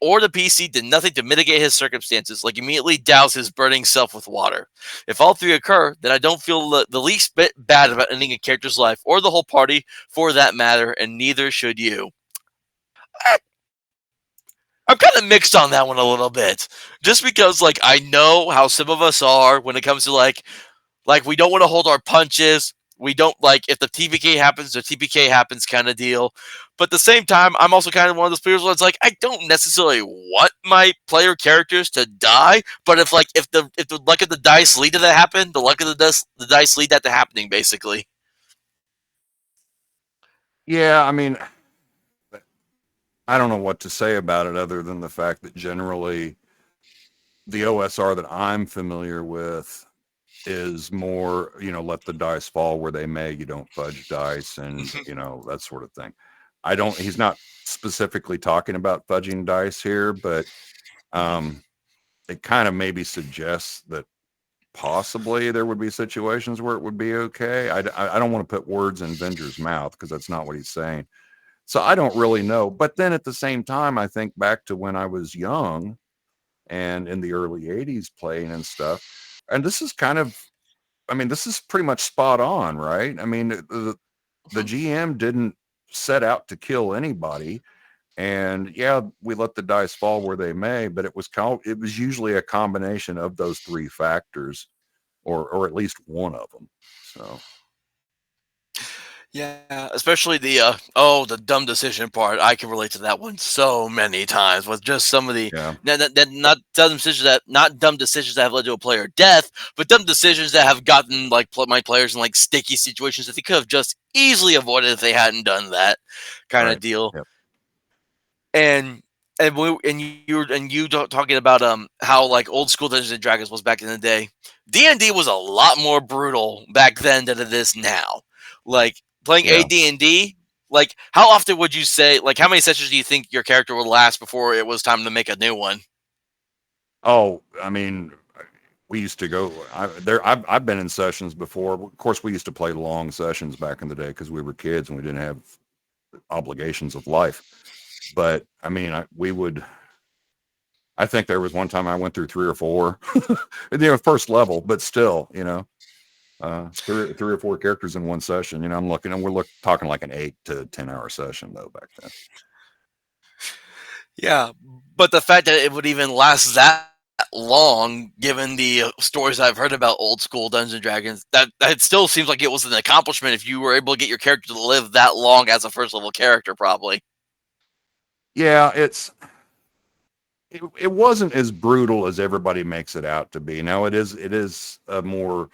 Or the PC did nothing to mitigate his circumstances, like immediately douse his burning self with water. If all 3 occur, then I don't feel the least bit bad about ending a character's life, or the whole party for that matter, and neither should you. I, I'm kind of mixed on that one a little bit. Just because, like, I know how some of us are when it comes to, like we don't want to hold our punches. We don't like if the TPK happens, the TPK happens kind of deal. But at the same time, I'm also kind of one of those players where it's like I don't necessarily want my player characters to die, but if the luck of the dice lead to that happen, the luck of the dice lead that to happening basically. Yeah. I mean, I don't know what to say about it other than the fact that generally the OSR that I'm familiar with is more, let the dice fall where they may. You don't fudge dice and, that sort of thing. He's not specifically talking about fudging dice here, but it kind of maybe suggests that possibly there would be situations where it would be okay. I don't want to put words in Venger's mouth because that's not what he's saying. So I don't really know. But then at the same time, I think back to when I was young and in the early 80s playing and stuff. And this is kind of, I mean, this is pretty much spot on, right? I mean, the GM didn't set out to kill anybody. And yeah, we let the dice fall where they may, but it was usually a combination of those 3 factors, or at least one of them. So Yeah, especially the dumb decision part. I can relate to that one so many times with just some of the yeah, not dumb decisions that not dumb decisions that have led to a player death, but dumb decisions that have gotten like my players in like sticky situations that they could have just easily avoided if they hadn't done that kind of right. deal. Yep. And and you talking about how like old school Dungeons and Dragons was back in the day. D&D was a lot more brutal back then than it is now. Like playing Yeah. AD&D, like how often would you say, like how many sessions do you think your character would last before it was time to make a new one? Oh, I mean, we used to go there. I've been in sessions before. Of course, we used to play long sessions back in the day because we were kids and we didn't have obligations of life. But I mean, we would. I think there was one time I went through 3 or 4, first level, but still, 3 or 4 characters in one session. I'm looking, and talking like an 8 to 10 hour session though back then. Yeah, but the fact that it would even last that long, given the stories I've heard about old school Dungeons and Dragons, that still seems like it was an accomplishment if you were able to get your character to live that long as a first level character, probably. Yeah, it wasn't as brutal as everybody makes it out to be. Now it is a more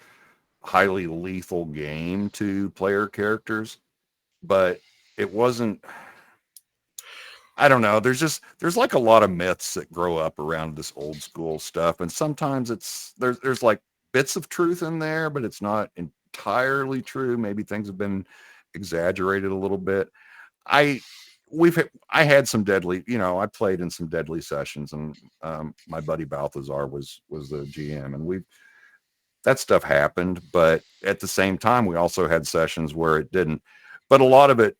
highly lethal game to player characters, but it wasn't. I don't know. There's like a lot of myths that grow up around this old school stuff, and sometimes there's like bits of truth in there, but it's not entirely true. Maybe things have been exaggerated a little bit. I I had some deadly, I played in some deadly sessions, and my buddy Balthazar was the GM, and that stuff happened, but at the same time, we also had sessions where it didn't. But a lot of it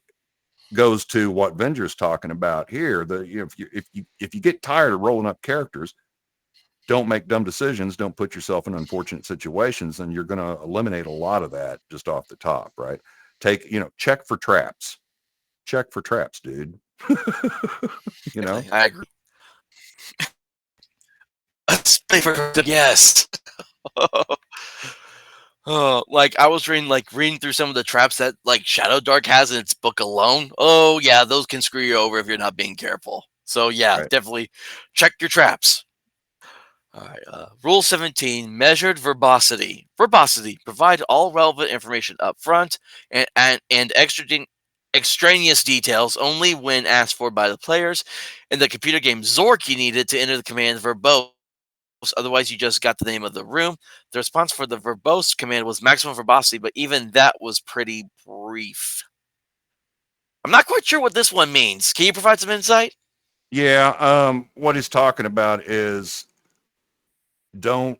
goes to what Venger's talking about here. If you get tired of rolling up characters, don't make dumb decisions, don't put yourself in unfortunate situations, and you're going to eliminate a lot of that just off the top, right? Check for traps. Check for traps, dude. you know? I agree. Yes. Oh, like I was reading through some of the traps that like Shadow Dark has in its book alone. Oh yeah, those can screw you over if you're not being careful. So yeah, Right. definitely check your traps. All right. Rule 17: measured verbosity. Verbosity: provide all relevant information up front and extraneous details only when asked for by the players. In the computer game Zork, you needed to enter the command verbose. Otherwise, you just got the name of the room. The response for the verbose command was maximum verbosity, but even that was pretty brief. I'm not quite sure what this one means. Can you provide some insight? Yeah. What he's talking about is don't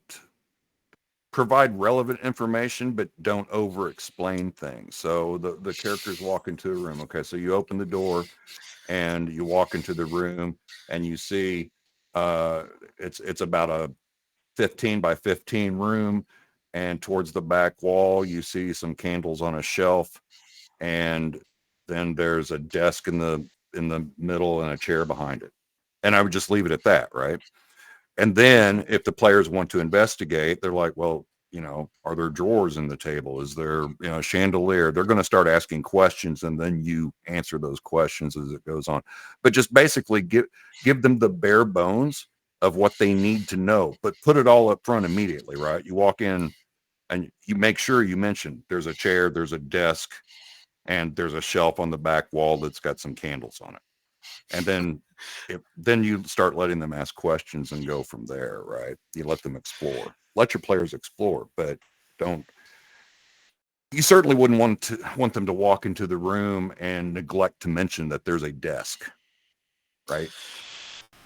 provide relevant information, but don't over explain things. So the characters walk into a room. Okay. So you open the door and you walk into the room and you see uh it's about a 15 by 15 room, and towards the back wall you see some candles on a shelf, and then there's a desk in the middle and a chair behind it. And I would just leave it at that, right? And then if the players want to investigate, they're like, well, are there drawers in the table? Is there, a chandelier? They're going to start asking questions, and then you answer those questions as it goes on. But just basically give them the bare bones of what they need to know, but put it all up front immediately, right? You walk in and you make sure you mention there's a chair, there's a desk, and there's a shelf on the back wall that's got some candles on it. And then you start letting them ask questions and go from there, right? You let them explore. Let your players explore, but don't you certainly wouldn't want them to walk into the room and neglect to mention that there's a desk, right?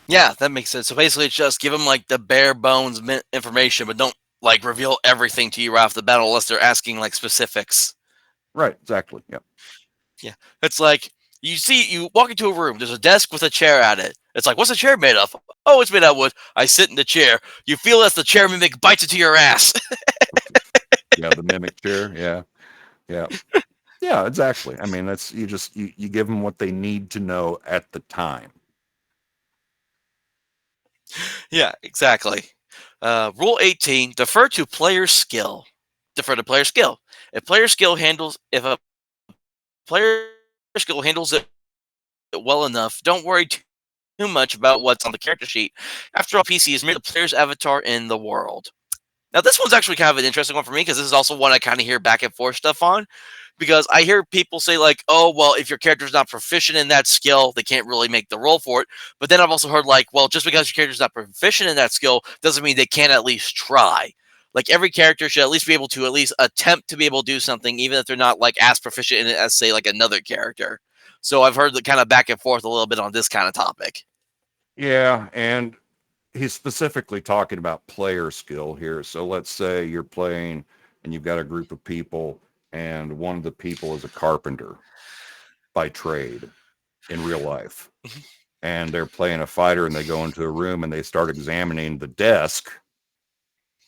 Yeah, that makes sense. So basically, it's just give them like the bare bones information, but don't like reveal everything to you right off the bat unless they're asking like specifics. Right, exactly. Yeah. Yeah, it's like you walk into a room. There's a desk with a chair at it. It's like, what's the chair made of? Oh, it's made out of wood. I sit in the chair. You feel as the chair mimic bites into your ass. Yeah, the mimic chair. Yeah. Yeah. Yeah, exactly. I mean, that's you give them what they need to know at the time. Yeah, exactly. Rule 18: defer to player skill. Defer to player skill. If a player skill handles it well enough, don't worry too much about what's on the character sheet. After all, PC is merely the player's avatar in the world. Now, this one's actually kind of an interesting one for me because this is also one I kind of hear back and forth stuff on. Because I hear people say, like, oh, well, if your character's not proficient in that skill, they can't really make the roll for it. But then I've also heard, like, well, just because your character's not proficient in that skill doesn't mean they can't at least try. Like, every character should at least be able to at least attempt to be able to do something, even if they're not, like, as proficient in it as, say, like another character. So I've heard the kind of back and forth a little bit on this kind of topic. Yeah, and he's specifically talking about player skill here. So let's say you're playing and you've got a group of people, and one of the people is a carpenter by trade in real life. And they're playing a fighter, and they go into a room and they start examining the desk,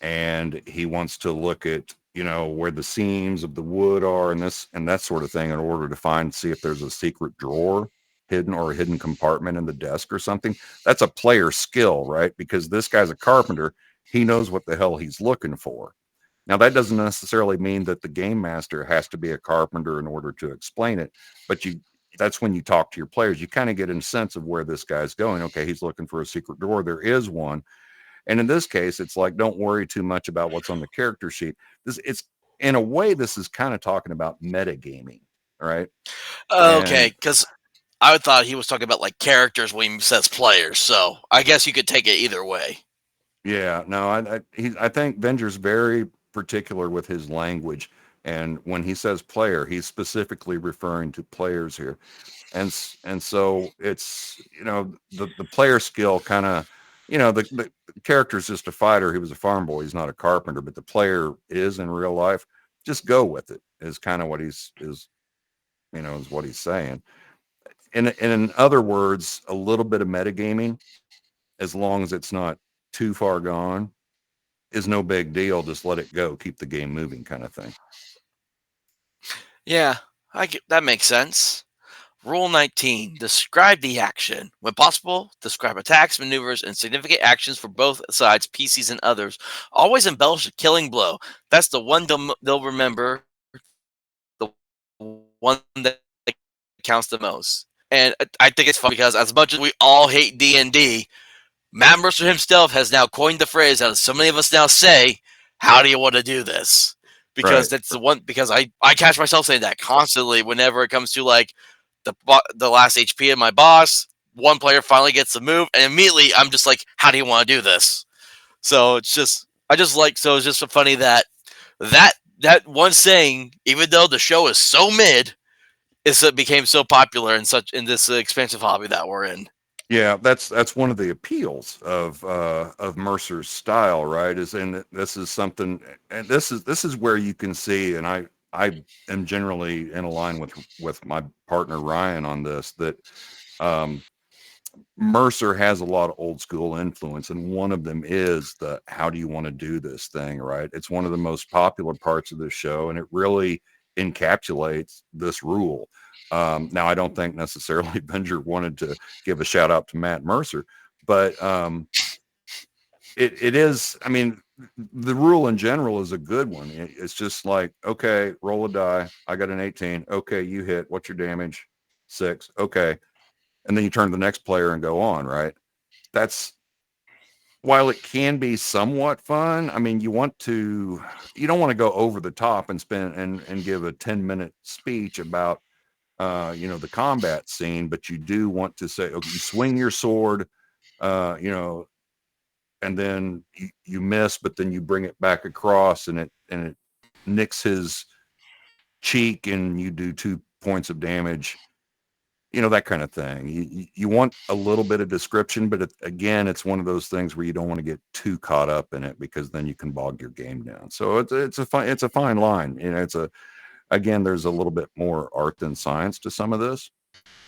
and he wants to look at, where the seams of the wood are and this and that sort of thing in order to see if there's a secret drawer hidden or a hidden compartment in the desk or something. That's a player skill, right? Because this guy's a carpenter. He knows what the hell he's looking for. Now, that doesn't necessarily mean that the game master has to be a carpenter in order to explain it, but that's when you talk to your players. You kind of get a sense of where this guy's going. Okay, he's looking for a secret drawer. There is one. And in this case, it's like, don't worry too much about what's on the character sheet. It's in a way, this is kind of talking about metagaming, right? Okay, And because I thought he was talking about like characters when he says players. So I guess you could take it either way. yeah, no, I think Venger's very particular with his language, and when he says player, he's specifically referring to players here, and so it's the player skill kind of. the character is just a fighter. He was a farm boy. He's not a carpenter, but the player is in real life. Just go with it is kind of what is what he's saying. And in other words, a little bit of metagaming, as long as it's not too far gone, is no big deal. Just let it go. Keep the game moving kind of thing. Yeah, that makes sense. Rule 19. Describe the action. When possible, describe attacks, maneuvers, and significant actions for both sides, PCs, and others. Always embellish a killing blow. That's the one they'll remember, the one that counts the most. And I think it's funny because as much as we all hate D&D, Matt Mercer himself has now coined the phrase that so many of us now say, how do you want to do this? Because Right. that's the one, because I catch myself saying that constantly whenever it comes to like the last HP of my boss, one player finally gets the move, and immediately I'm just like, how do you want to do this? So it's just funny that that that one saying, even though the show is so mid, it became so popular in this expensive hobby that we're in. Yeah, that's one of the appeals of Mercer's style, right? Is and this is something, and this is where you can see, and I am generally in a line with my partner Ryan on this, that um, Mercer has a lot of old school influence, and one of them is the how do you want to do this thing, right? It's one of the most popular parts of the show, and it really encapsulates this rule. Now, I don't think necessarily Venger wanted to give a shout out to Matt Mercer, but it is. I mean, the rule in general is a good one. It's just like, okay, roll a die. I got an 18. Okay, you hit. What's your damage? 6. Okay, and then you turn to the next player and go on, right? That's while it can be somewhat fun. I mean, you don't want to go over the top and spend and give a 10-minute speech about the combat scene, but you do want to say, okay, you swing your sword, uh, you know, and then you miss, but then you bring it back across and it nicks his cheek and you do 2 points of damage, that kind of thing. You want a little bit of description, but again, it's one of those things where you don't want to get too caught up in it because then you can bog your game down. So it's a fine line. Again, there's a little bit more art than science to some of this,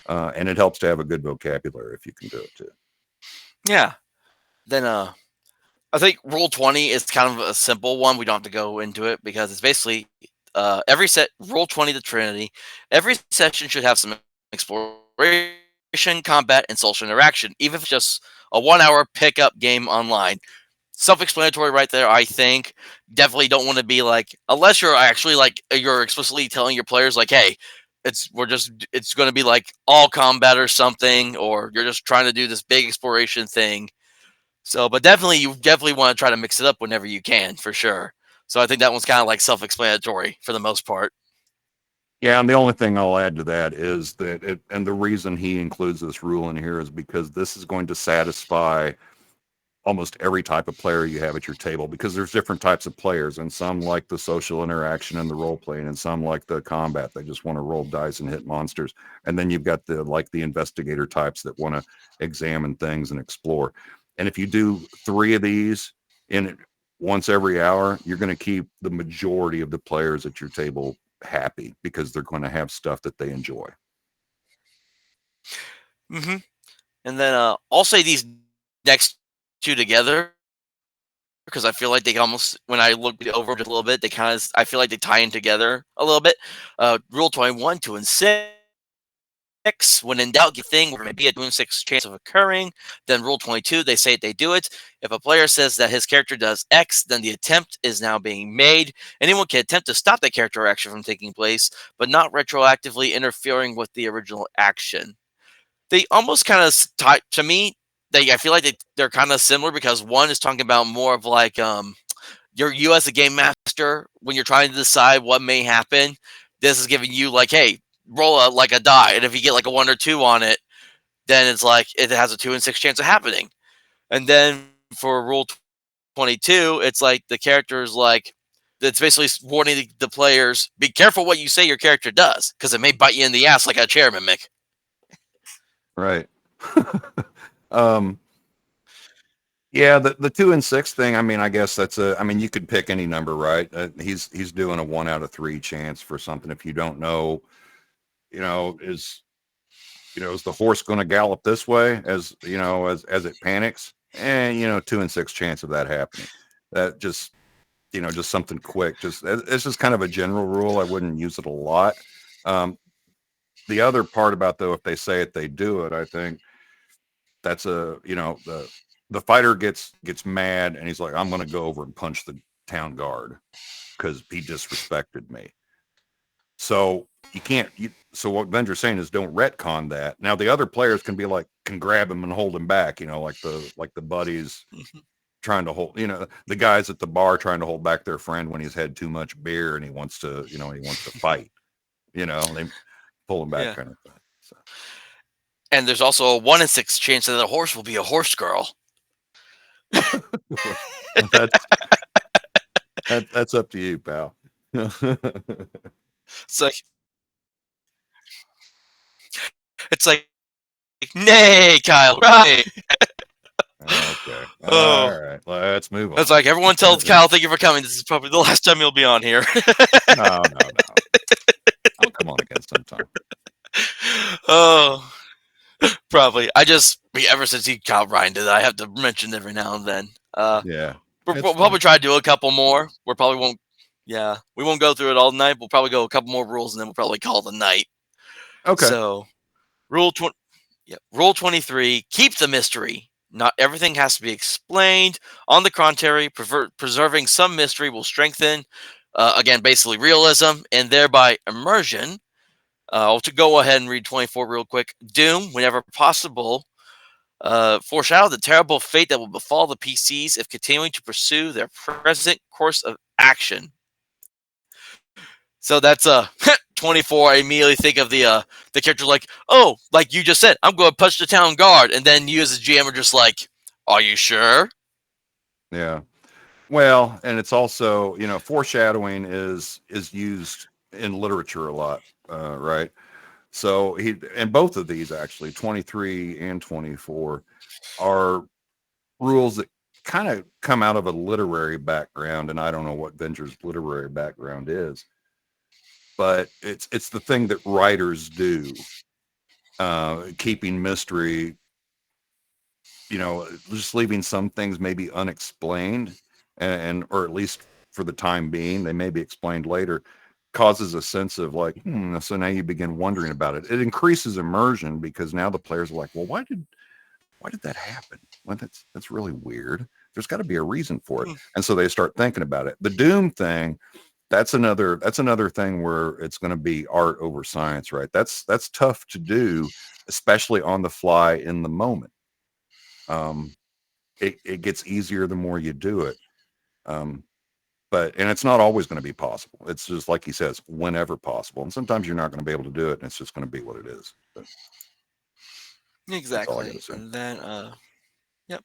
and it helps to have a good vocabulary if you can do it too. Yeah. Then I think Rule 20 is kind of a simple one. We don't have to go into it because it's basically every set Rule 20 the Trinity. Every session should have some exploration, combat, and social interaction, even if it's just a 1 hour pickup game online. Self-explanatory right there, I think. Definitely don't want to be like, unless you're actually like you're explicitly telling your players like, hey, it's going to be like all combat or something, or you're just trying to do this big exploration thing. So, but definitely, you definitely want to try to mix it up whenever you can, for sure. So, I think that one's kind of like self-explanatory for the most part. Yeah, and the only thing I'll add to that is that and the reason he includes this rule in here is because this is going to satisfy almost every type of player you have at your table, because there's different types of players, and some like the social interaction and the role playing, and some like the combat. They just want to roll dice and hit monsters. And then you've got the investigator types that want to examine things and explore. And if you do 3 of these in once every hour, you're going to keep the majority of the players at your table happy because they're going to have stuff that they enjoy. hmm And then I'll say these next two together because I feel like they almost, when I look over just a little bit, they kind of, I feel like they tie in together a little bit. Rule 21, 2 and 6. When in doubt, give thing where maybe a 2 and 6 chance of occurring. Then Rule 22, they say they do it. If a player says that his character does X, then the attempt is now being made. Anyone can attempt to stop the character action from taking place, but not retroactively interfering with the original action. They almost kind of tie to me. I feel like they're kind of similar because one is talking about more of like you as a game master when you're trying to decide what may happen. This is giving you like, hey, roll like a die, and if you get like a 1 or 2 on it, then it's like it has a 2 and 6 chance of happening. And then for Rule 22, it's like the character is like, it's basically warning the players, be careful what you say your character does because it may bite you in the ass like a chair mimic. Right. um, Yeah, the 2 and 6 thing. I mean, I guess that's a. I mean, you could pick any number, right? He's doing a 1 out of 3 chance for something. If you don't know, is is the horse going to gallop this way as as it panics? And 2 and 6 chance of that happening. That just just something quick. Just it's just kind of a general rule. I wouldn't use it a lot. Um, the other part about though, if they say it, they do it. I think that's a the fighter gets mad and he's like, I'm going to go over and punch the town guard because he disrespected me. So you can't. So what Bender's saying is don't retcon that. Now the other players can be like can grab him and hold him back. Like the buddies Mhm. trying to hold. The guys at the bar trying to hold back their friend when he's had too much beer and he wants to fight. They pull him back Yeah. kind of thing. So And there's also a 1 in 6 chance that the horse will be a horse girl. well, that's that's up to you, pal. It's like nay, Kyle, right? Okay. Oh, All right. Let's move it's on. like everyone tells Kyle, "Thank you for coming. This is probably the last time you'll be on here." No, no, no. I'll come on again sometime. Oh, probably. Ever since he Kyle Ryan did, I have to mention every now and then. Yeah. It's We'll fun. probably try to do a couple more. We probably won't. Yeah, we won't go through it all night. We'll probably go a couple more rules, and then we'll probably call it a night. Okay. So, rule 20, yeah, rule 23: keep the mystery. Not everything has to be explained. On the contrary, preserving some mystery will strengthen, again, basically realism and thereby immersion. To go ahead and read 24 real quick. Doom, whenever possible, foreshadow the terrible fate that will befall the PCs if continuing to pursue their present course of action. So that's 24. I immediately think of the character like, oh, like you just said, I'm going to punch the town guard, and then you as a GM are just like, are you sure? Yeah. Well, and it's also, foreshadowing is used in literature a lot, right? So and both of these actually, 23 and 24, are rules that kind of come out of a literary background, and I don't know what Venger's literary background is, but it's the thing that writers do, keeping mystery, just leaving some things maybe unexplained, and or at least for the time being, they may be explained later, causes a sense of like, so now you begin wondering about it. It increases immersion because now the players are like, well, why did that happen? Well, that's really weird. There's got to be a reason for it. Hmm. And so they start thinking about it. The Doom thing, that's another thing where it's going to be art over science, right? That's tough to do, especially on the fly in the moment. Um, it gets easier the more you do it. Um, and it's not always going to be possible. It's just like he says, whenever possible. And sometimes you're not going to be able to do it, and it's just going to be what it is. But that's all I got to Exactly. say. And then, yep.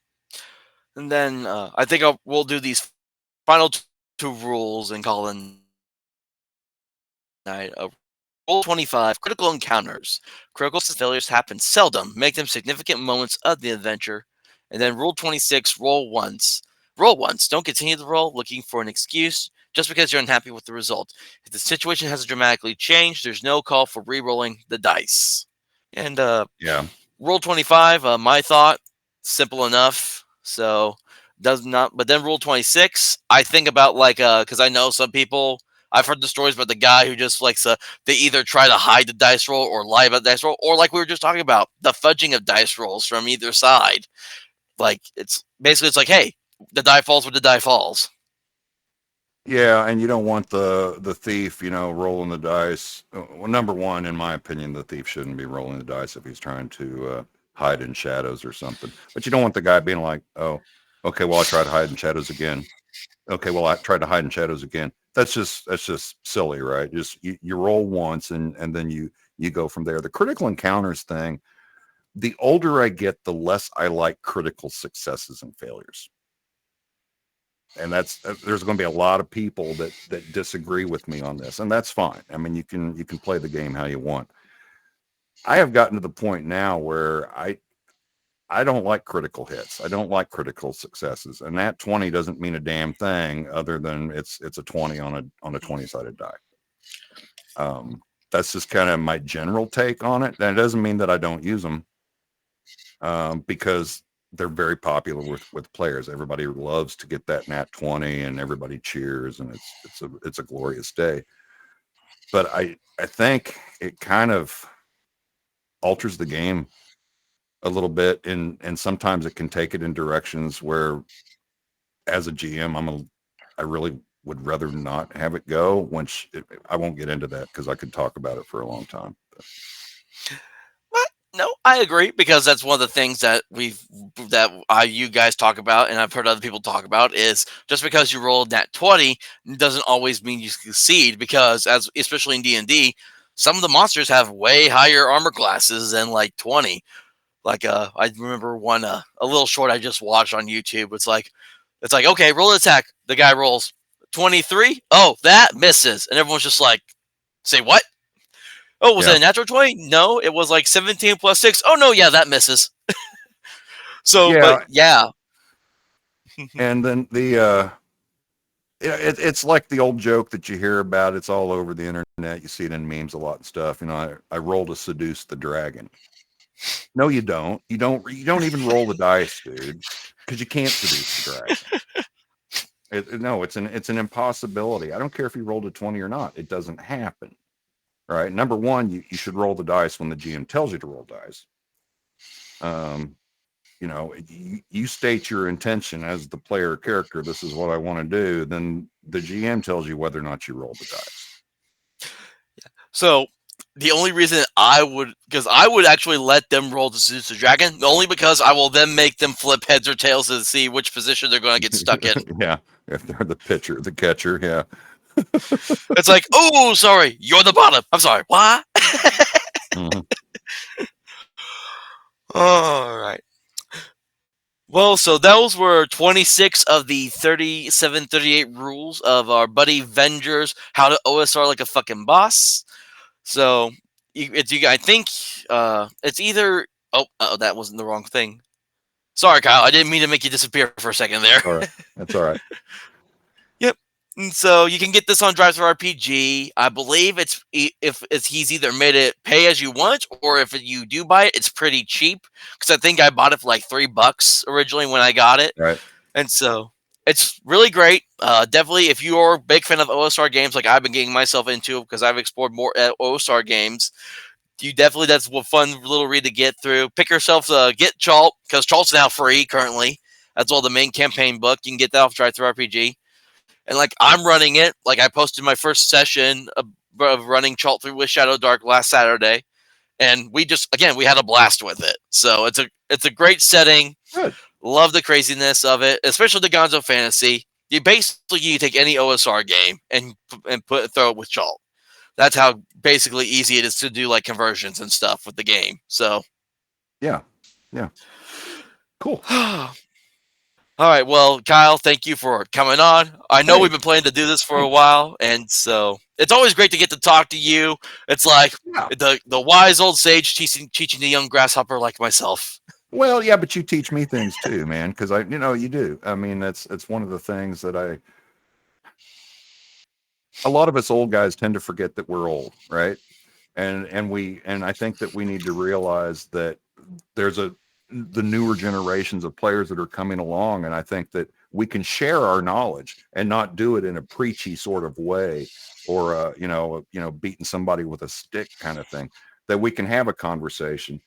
And then I think we'll do these final two rules and call it night. Rule 25: critical encounters. Critical failures happen seldom. Make them significant moments of the adventure. And then Rule 26: roll once. Roll once. Don't continue the roll looking for an excuse just because you're unhappy with the result. If the situation hasn't dramatically changed, there's no call for re-rolling the dice. And Yeah. Rule 25, my thought, simple enough. So does not. But then Rule 26, I think about like because I know some people. I've heard the stories about the guy who just likes they either try to hide the dice roll or lie about the dice roll, or like we were just talking about, the fudging of dice rolls from either side. Like it's basically it's like, hey, the die falls when the die falls. Yeah, and you don't want the thief, rolling the dice. Well, number one, in my opinion, the thief shouldn't be rolling the dice if he's trying to hide in shadows or something. But you don't want the guy being like, "Oh, okay, well I tried to hide in shadows again. Okay, well I tried to hide in shadows again." That's just silly, right? Just you roll once and then you go from there. The critical encounters thing. The older I get, the less I like critical successes and failures. And that's there's going to be a lot of people that disagree with me on this, and that's fine. I mean, you can play the game how you want. I have gotten to the point now where I don't like critical hits. I don't like critical successes, and that 20 doesn't mean a damn thing other than it's a 20 on a 20-sided die. That's just kind of my general take on it. That doesn't mean that I don't use them, because they're very popular with players. Everybody loves to get that nat 20, and everybody cheers, and it's a glorious day. But I think it kind of alters the game a little bit, and sometimes it can take it in directions where, as a GM, I really would rather not have it go. I won't get into that because I could talk about it for a long time. What? No, I agree, because that's one of the things that you guys talk about, and I've heard other people talk about, is just because you rolled that 20 doesn't always mean you succeed, because especially in D&D, some of the monsters have way higher armor classes than like 20. Like I remember one a little short I just watched on YouTube. It's like okay, roll an attack. The guy rolls 23. Oh, that misses, and everyone's just like, say what? Oh, was it a natural 20? No, it was like 17 plus 6. Oh, no, yeah, that misses. So, but yeah. And then it's like the old joke that you hear about. It's all over the internet. You see it in memes a lot and stuff. You know, I rolled to seduce the dragon. No, you don't. You don't even roll the dice, dude, because you can't seduce the dragon. No, it's an impossibility. I don't care if you rolled a 20 or not. It doesn't happen. Right. Number one, you should roll the dice when the GM tells you to roll dice. You know, you state your intention as the player character. This is what I want to do. Then the GM tells you whether or not you roll the dice. So the only reason because I would actually let them roll to seduce the dragon, only because I will then make them flip heads or tails to see which position they're going to get stuck in. Yeah. If they're the catcher. Yeah. It's like, oh, sorry, you're the bottom. I'm sorry. What? Mm-hmm. All right. Well, so those were 26 of the 37, 38 rules of our buddy Vengers, how to OSR like a fucking boss. So I think it's either. Oh, that wasn't the wrong thing. Sorry, Kyle. I didn't mean to make you disappear for a second there. All right. That's all right. Yep. And so you can get this on Drive Thru RPG. I believe he's either made it pay as you want, or if you do buy it, it's pretty cheap. Because I think I bought it for like $3 originally when I got it. Right. And so it's really great. Definitely, if you are a big fan of OSR games, like I've been getting myself into, because I've explored more OSR games, that's a fun little read to get through. Pick yourself get Chalt, because Chalt's now free currently. That's all the main campaign book. You can get that off Drive Thru RPG. And like I'm running it, like I posted my first session of running Chalt through with Shadow Dark last Saturday, and we had a blast with it. So it's a great setting. Good. Love the craziness of it, especially the Gonzo Fantasy. You take any OSR game and throw it with Chalt. That's how basically easy it is to do like conversions and stuff with the game. So yeah, cool. All right, well, Kyle, thank you for coming on. I know we've been planning to do this for a while, and so it's always great to get to talk to you. It's like the wise old sage teaching the young grasshopper like myself. Well, yeah, but you teach me things too, man, because you do. I mean, that's one of the things that a lot of us old guys tend to forget that we're old, right? And I think that we need to realize that there's the newer generations of players that are coming along, and I think that we can share our knowledge and not do it in a preachy sort of way, or beating somebody with a stick kind of thing. That we can have a conversation,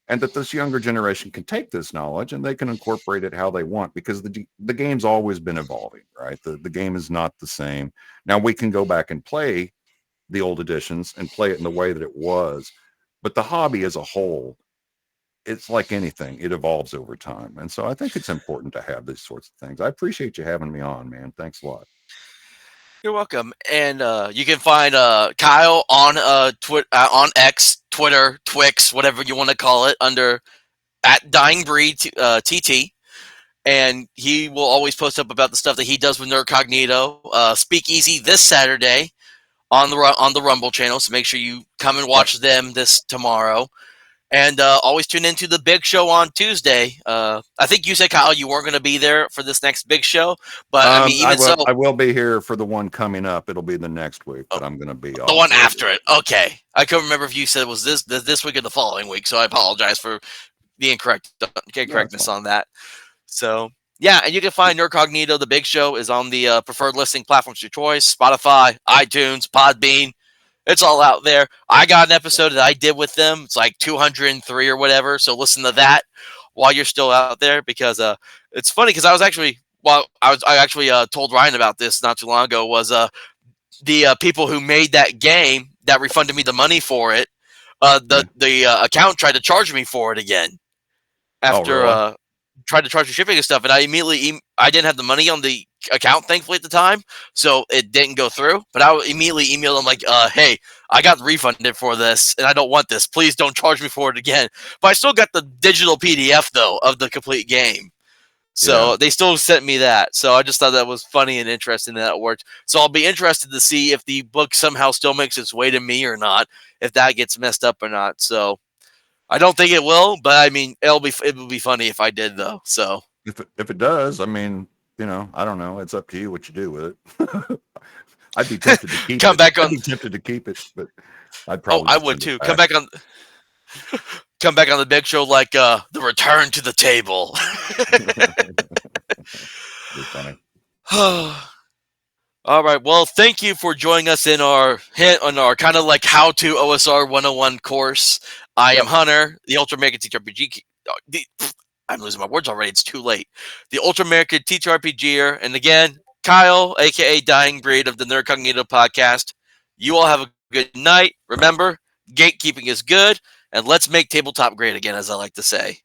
and that this younger generation can take this knowledge and they can incorporate it how they want, because the game's always been evolving, right? The game is not the same. Now we can go back and play the old editions and play it in the way that it was, but the hobby as a whole, it's like anything, it evolves over time. And so I think it's important to have these sorts of things. I appreciate you having me on, man. Thanks a lot. You're welcome. And you can find Kyle on on X, Twitter, Twix, whatever you want to call it, under @DyingBreed TT. And he will always post up about the stuff that he does with Nerdcognito. Speakeasy this Saturday on the Rumble channel, so make sure you come and watch them this tomorrow. And always tune into the big show on Tuesday. I think you said, Kyle, you weren't going to be there for this next big show, but I mean, I even so, will be here for the one coming up. It'll be the next week, but I'm going to be the off. one after it. Okay, I couldn't remember if you said it was this week or the following week, so I apologize for the incorrectness on that. So yeah, and you can find Nerdcognito. The big show is on the preferred listening platforms of your choice: Spotify, iTunes, Podbean. It's all out there. I got an episode that I did with them. It's like 203 or whatever. So listen to that while you're still out there, because it's funny because I was actually told Ryan about this not too long ago. Was the people who made that game that refunded me the money for it, the account tried to charge me for it again after really? tried to charge me shipping and stuff, and I immediately I didn't have the money on the account, thankfully, at the time, so it didn't go through. But I immediately emailed them like, "Hey, I got refunded for this, and I don't want this. Please don't charge me for it again." But I still got the digital PDF though of the complete game, so they still sent me that. So I just thought that was funny and interesting that it worked. So I'll be interested to see if the book somehow still makes its way to me or not, if that gets messed up or not. So I don't think it will, but I mean, it would be funny if I did though. So If it does, I mean, I don't know. It's up to you what you do with it. I'd be tempted to keep come it. back I'd on. be tempted to keep it, but I'd Oh, probably I just would send it too. back. Come back on the big show like the return to the table. Be funny. All right. Well, thank you for joining us in our kind of like how to OSR 101 course. I am Hunter, the Ultra American Teacher RPG. I'm losing my words already. It's too late. The Ultra American Teacher RPGer, and again, Kyle, aka Dying Breed of the Nerdcognito podcast. You all have a good night. Remember, gatekeeping is good, and let's make tabletop great again, as I like to say.